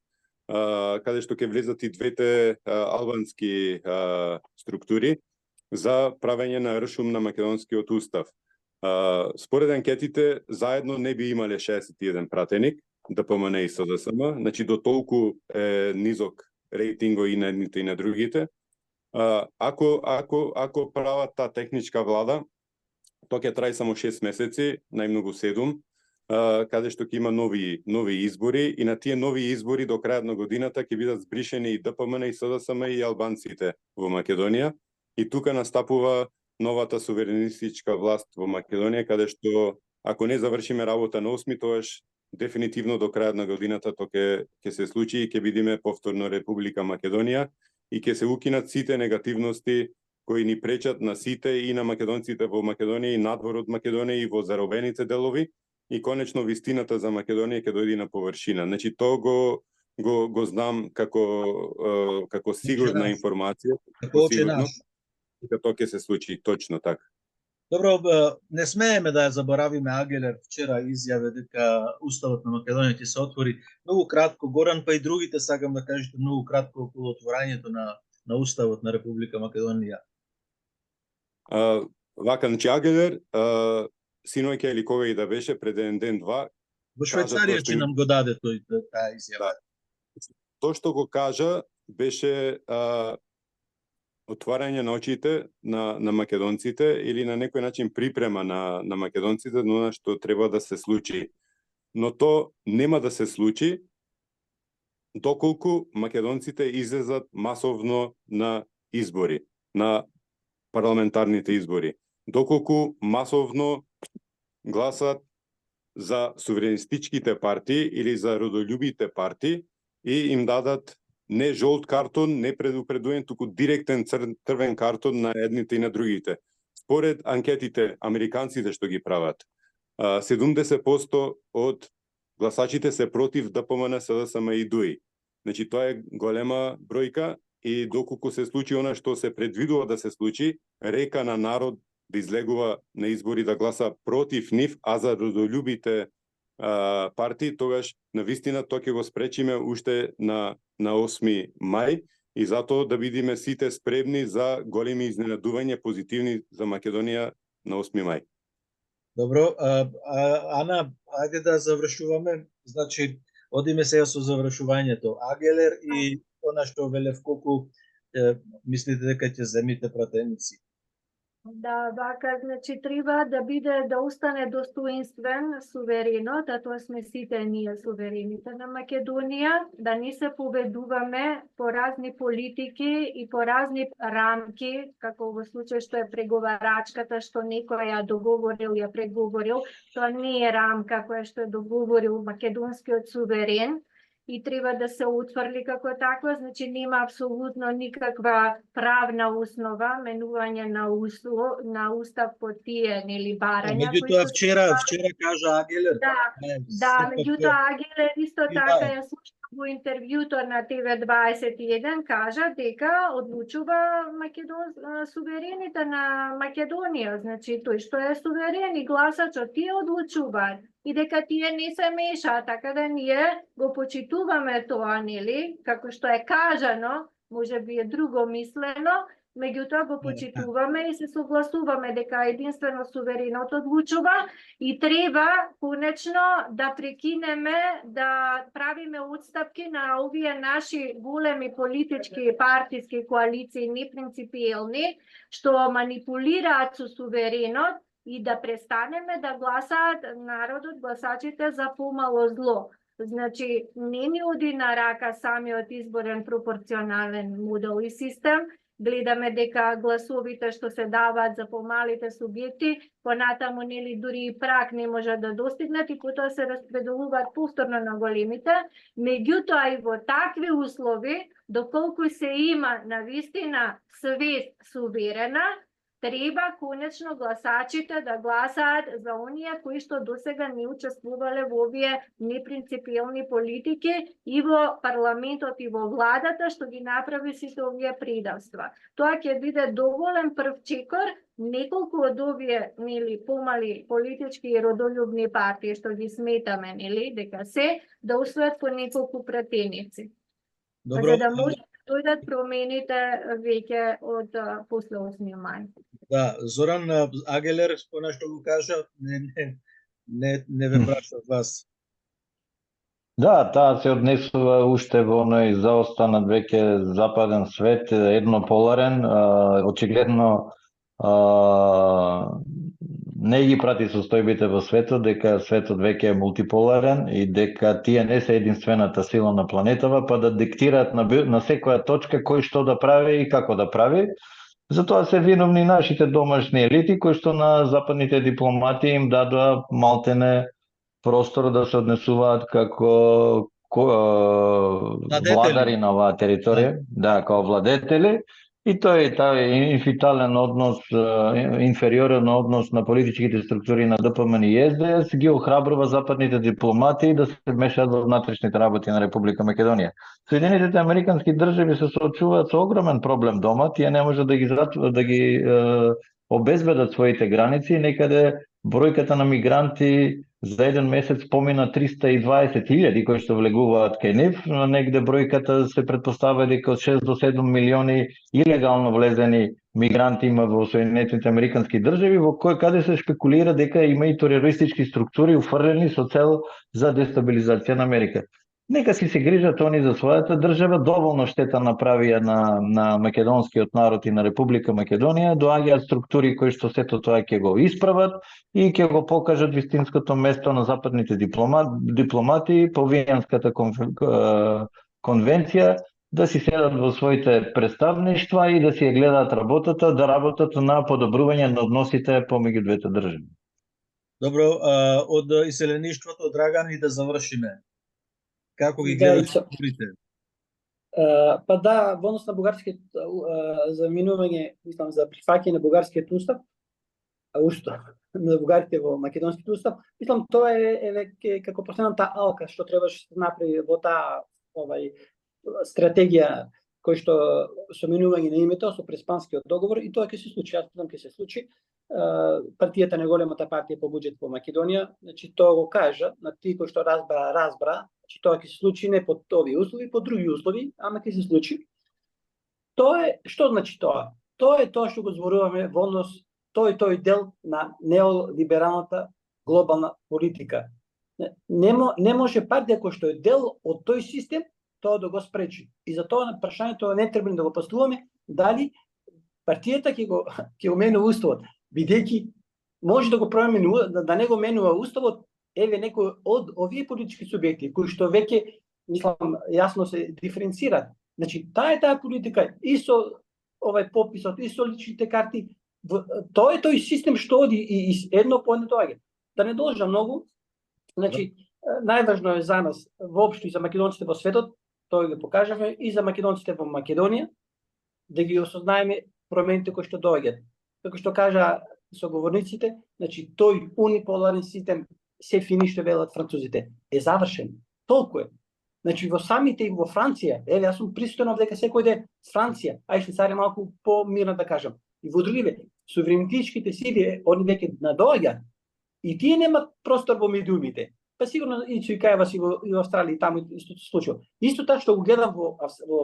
каде што ќе влезат и двете албански структури за правење на ршум на македонскиот устав. Според анкетите, заедно не би имале 61 пратеник, ДПМН и СДСМ, значи до толку е низок рейтинго и на едните и на другите. Ако прават таа техничка влада, тоа ќе трае само 6 месеци, најмногу 7, каде што ќе има нови избори и на тие нови избори до крајот на годината ќе бидат збришени и ДПМН и СДСМ и албанците во Македонија и тука настапува новата суверенистичка власт во Македонија, каде што ако не завршиме работа на 8, тоаш дефинитивно до крајот на годината тоа ќе се случи и ќе видиме повторно Република Македонија и ќе се укинат сите негативности кои ни пречат на сите и на македонците во Македонија и надвор од Македонија и во заробените делови и конечно вистината за Македонија ќе дојде на површина. Значи тоа го знам како сигурна информација, како сигурно дека тоа ќе се случи точно така. Добро, не смееме да ја заборавиме Агелер вчера изјаве дека уставот на Македонија ќе се отвори. Многу кратко, Горан, па и другите сакам да кажете многу кратко околу отворањето на уставот на Република Македонија. Вака, значи Агелер, синоќа или кога и да беше пред еден ден-два, во Швајцарија ќе нам го даде таа изјава. Тоа што го кажа беше отварање на очите на македонците или на некој начин припрема на македонците на она што треба да се случи. Но тоа нема да се случи доколку македонците излезат масовно на избори, на парламентарните избори. Доколку масовно гласат за суверенистичките партии или за родолюбите партии и им дадат не жолт картон, не предупредувен, туку директен црвен картон на едните и на другите. Според анкетите, американците што ги прават, 70% од гласачите се против ДПМН, СДСМ и ДУИ. Значи, тоа е голема бројка и доколку се случи она што се предвидува да се случи, река на народ да излегува на избори да гласа против нив, а за родолюбите партии, тогаш навистина тоа ќе го спречиме уште на 8 мај и затоа да бидиме сите спремни за големи изненадувања позитивни за Македонија на 8 мај. Добро, Ана, ајде да завршуваме. Значи, одиме сега со завршувањето. Агелер и она што велев колку мислите дека ќе земите пратеници? Да, вака, значи треба да остане достоинствен суверенот, а тоа сме сите ние суверените на Македонија, да не се победуваме по разни политики и по разни рамки, како во случај што е преговарачката, што некој ја договорил, ја преговорил, тоа не е рамка која што е договорил македонскиот суверен, и треба да се утврди како таква, значи нема апсолутно никаква правна основа, менување на устав по тие нели барања. Меѓутоа вчера кажа Агелер. Да, меѓутоа Агелер исто така ја слушав во интервјуто на ТВ21 кажа дека одлучува суверените на Македонија, значи тој што е суверен и гласачот тие одлучуваат и дека тие не се мешаат, така да ние го почитуваме тоа, нели, како што е кажано, може би е друго мислено, меѓутоа го почитуваме и се согласуваме дека единствено суверенот одлучува и треба конечно да прекинеме да правиме отстапки на овие наши големи политички партиски коалиции непринципиелни што манипулираат со суверенот и да престанеме да гласаат народот, гласачите за помало зло. Значи, не ни оди на рака самиот изборен пропорционален модел и систем, гледаме дека гласовите што се даваат за помалите субјекти, понатаму нели дури и прак не може да достигнат и потоа се распределуваат повторно на големите, меѓутоа и во такви услови, доколку се има навистина свест суверена, треба конечно гласачите да гласаат за оние кои што досега не учествувале во овие непринципиелни политики и во парламентот и во владата што ги направи сите овие предавства. Тоа ќе биде доволен прв чекор неколку од овие нели помали политички и родолюбни партии што ги сметаме нели дека се да усвојат по неколку пратеници. Добро. За да може да дојдат промените веќе од после 8 мај. Да, Зоран Агелер, она што го кажа, не ве прашав вас. Да, таа се однесува уште во оној заостанат веќе западен свет, еднополарен, очигледно не ги прати состојбите во светот, дека светот веќе е мултиполарен и дека тие не се единствената сила на планетава, па да диктираат на секоја точка кој што да прави и како да прави. Затоа се виновни нашите домашни елити, кои што на западните дипломати им дадоа малтене простор да се однесуваат како владари на оваа територија, да, како владетели, и тој инфитален однос, инфериорен однос на политичките структури на ДПМН и СДС ги охрабрува западните дипломати да се мешаат во внатрешните работи на Република Македонија. Соединетите американски држави се соочуваат со огромен проблем дома, тие не можат да ги обезбедат своите граници, некаде бројката на мигранти за еден месец помина 320.000 кои што влегуваат кај нив, негде бројката се претпоставува дека од 6 до 7 милиони илегално влезени мигранти има во Соединетите американски држави, во кој каде се шпекулира дека има и терористички структури уфрлени со цел за дестабилизација на Америка. Нека си се грижат они за својата држава, доволно штета направија на македонскиот народ и на Република Македонија, доаѓаат структури кои што сето тоа ќе го исправат и ќе го покажат вистинското место на западните дипломати по Виенската конвенција, да си седат во своите представништва и да си ја гледаат работата, да работат на подобрување на односите помеѓу двете држави. Добро, од иселеништвото, Драган, и да завршиме. Како ги гледате структурите? Па да, во однос на бугарскиот заминување, мислам за прифаќање на бугарскиот устав, на бугарите во македонскиот устав, мислам тоа е веќе како последната алка што требаше да се направи во таа стратегија кој што со минување на името со преспанскиот договор, и тоа ќе се случи, јас мислам ќе се случи. Партијата најголемата партија по буџет во Македонија, значи тоа го кажа на тие кои што разбра, значи тоа ќе се случи не под овие услови, под други услови, ама ќе се случи. Тоа е, што значи тоа? Тоа е тоа што го зборуваме во однос тој дел на неолибералната глобална политика. Не може партија која што е дел од тој систем тоа да го спречи. И затоа на прашањето не треба да го поставуваме дали партијата ќе го менува уставот, бидејќи може да го промени, да не го менува уставот, еве некој од овие политички субјекти кои што веќе мислам јасно се диференцираат. Значи таа политика и со овај пописот и со личните карти, тоа е тој систем што оди и едно по едно доаѓа. Да не должам многу. Значи најважно е за нас воопшто и за македонците во светот, тоа го покажавме и за македонците во Македонија, да ги осознаеме промените кои што доаѓаат. Како што кажа соговорниците, значи тој униполарен систем се фини што велат французите е завршен. Толку е. Значи во самите и во Франција, еве јас сум пристојно дека секој ден Франција, а и Швајцарија малку помирно да кажам. И во другиве суверенитичките сили они веќе надоаѓаат и тие немаат простор во медиумите. Па сигурно и кај вас и во Австралија таму исто се случува. Исто така што го гледам во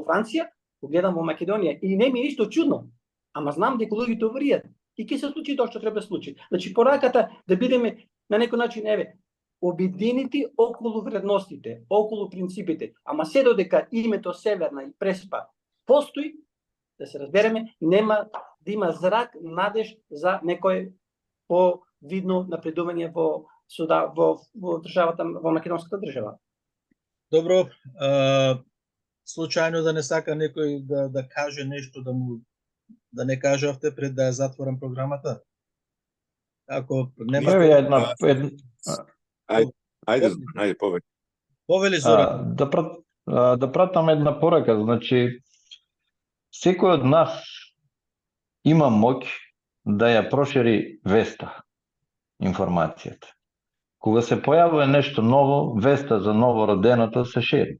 Франција, го гледам во Македонија и не ми е ништо чудно. Ама знам дека луѓето вријат и ќе се случи тоа што треба да случи. Значи пораката да бидеме на некој начин еве обединети околу вредностите, околу принципите, ама се додека името Северна и Преспа постои, да се разбереме, нема да има зрак, надеж за некој по-видно напредување во државата, во македонската држава. Добро, случајно да не сака некој да каже нешто, да не кажавте пред да ја затворам програмата? Ако нема... Ајде, повеќе. Повели Зоран. Да пратам една порака, значи секој од нас има моќ да ја прошири веста, информацијата. Кога се појавува нешто ново, веста за новороденото се шири.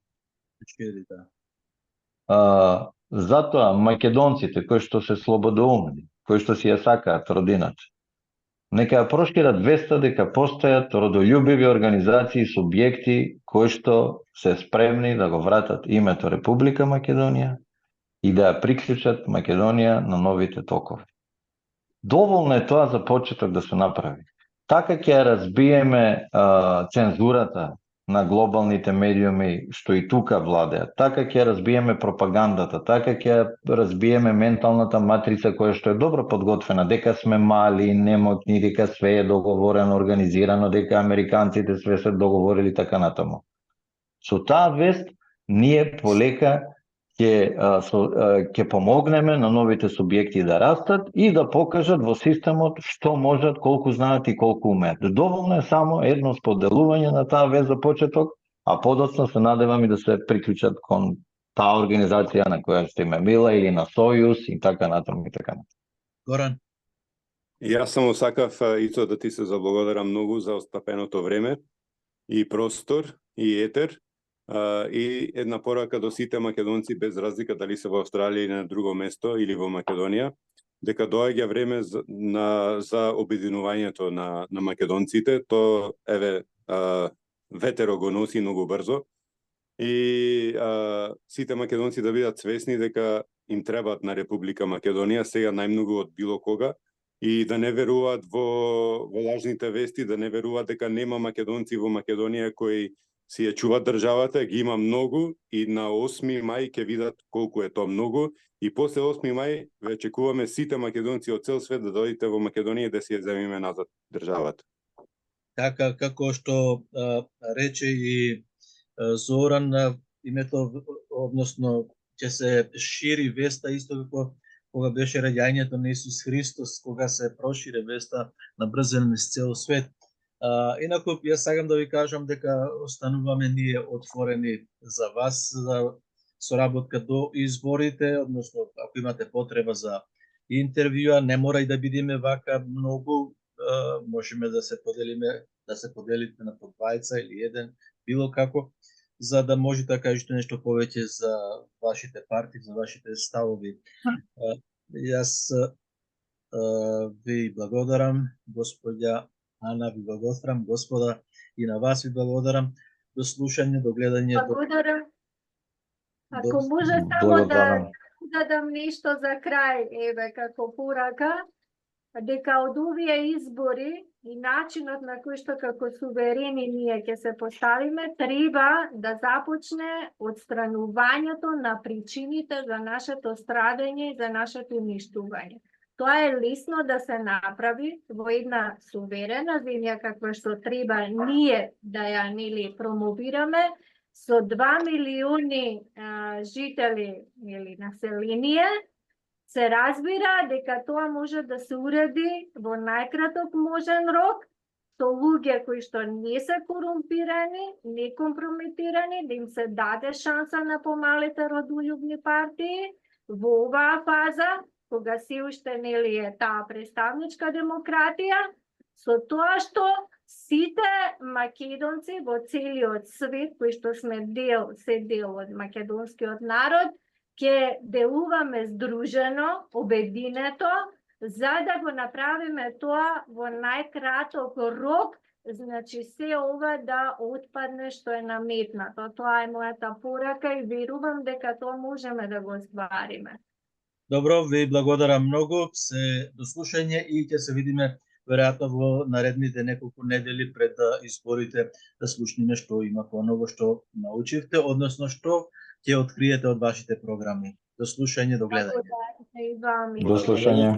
Затоа македонците кои што се слободоумни, кои што си ја сакаат родината, нека ја прошират веста дека постојат родолюбиви организации и субјекти кои што се спремни да го вратат името Република Македонија и да ја приклучат Македонија на новите токови. Доволно е тоа за почеток да се направи. Така ќе ја разбиеме цензурата на глобалните медиуми што и тука владеат. Така ќе ја разбиеме пропагандата, така ќе ја разбиеме менталната матрица која што е добро подготвена, дека сме мали, немотни, дека све е договорено, организирано, дека американците све се договорили така натаму. Со таа вест ние полека ќе помогнеме на новите субјекти да растат и да покажат во системот што можат, колку знаат и колку умеат. Доволно е само едно споделување на таа вест за почеток, а подоцна се надевам и да се приклучат кон таа организација на која што им е била или на Сојуз и така натаму и така натаму. Горан. Јас само сакав Ицо да ти се заблагодарам многу за остапеното време и простор и етер. И една порака до сите македонци, без разлика дали се во Австралија или на друго место или во Македонија, дека доаѓа време за обединувањето на македонците. То ветеро го носи многу брзо и сите македонци да бидат свесни дека им требаат на Република Македонија сега најмногу од било кога и да не веруваат во лажните вести, да не веруваат дека нема македонци во Македонија кои си ја чуваат државата, ги има многу и на 8 мај ќе видат колку е тоа многу и после 8 мај ве очекуваме сите македонци од цел свет да дојдете во Македонија да си ја земиме назад државата. Така како што рече и Зоран, името, односно ќе се шири веста исто како кога беше раѓањето на Исус Христос, кога се прошире веста набрзено низ цел свет. Инаку, јас сакам да ви кажам дека остануваме ние отворени за вас, за соработка до изборите, односно, ако имате потреба за интервјуа, не мора и да бидеме вака многу, можеме да се поделите на по двајца или еден, било како, за да можете да кажете нешто повеќе за вашите партии, за вашите ставови. Јас ви благодарам, господја Ана, ви благодарам, господа, и на вас ви благодарам. До слушање, до гледање. Благодарам. Ако може само да дадам нешто за крај, еве, како порака. дека од овие избори и начинот на кој што како суверени ние ќе се поставиме, треба да започне одстранувањето на причините за нашето страдање и за нашето уништување. Тоа е лесно да се направи во една суверена земја каква што треба ние да ја промовираме, со 2 милиони жители или население, се разбира дека тоа може да се уреди во најкраток можен рок, со луѓе кои што не се корумпирани, не компрометирани, да им се даде шанса на помалите родолюбни партии во оваа фаза, кога се уште е таа представничка демократија, со тоа што сите македонци во целиот свет, кои што сме дел од македонскиот народ, ќе делуваме здружено, обединето, за да го направиме тоа во најкраток рок, значи се ова да отпадне што е наметнато. Тоа е мојата порака и верувам дека тоа можеме да го оствариме. Добро, ви благодарам многу, се до слушање и ќе се видиме веројатно во наредните неколку недели пред изборите да слушнеме што има поново што научивте, односно што ќе откриете од вашите програми. До слушање, до гледање. Благодарам и вам. До слушање.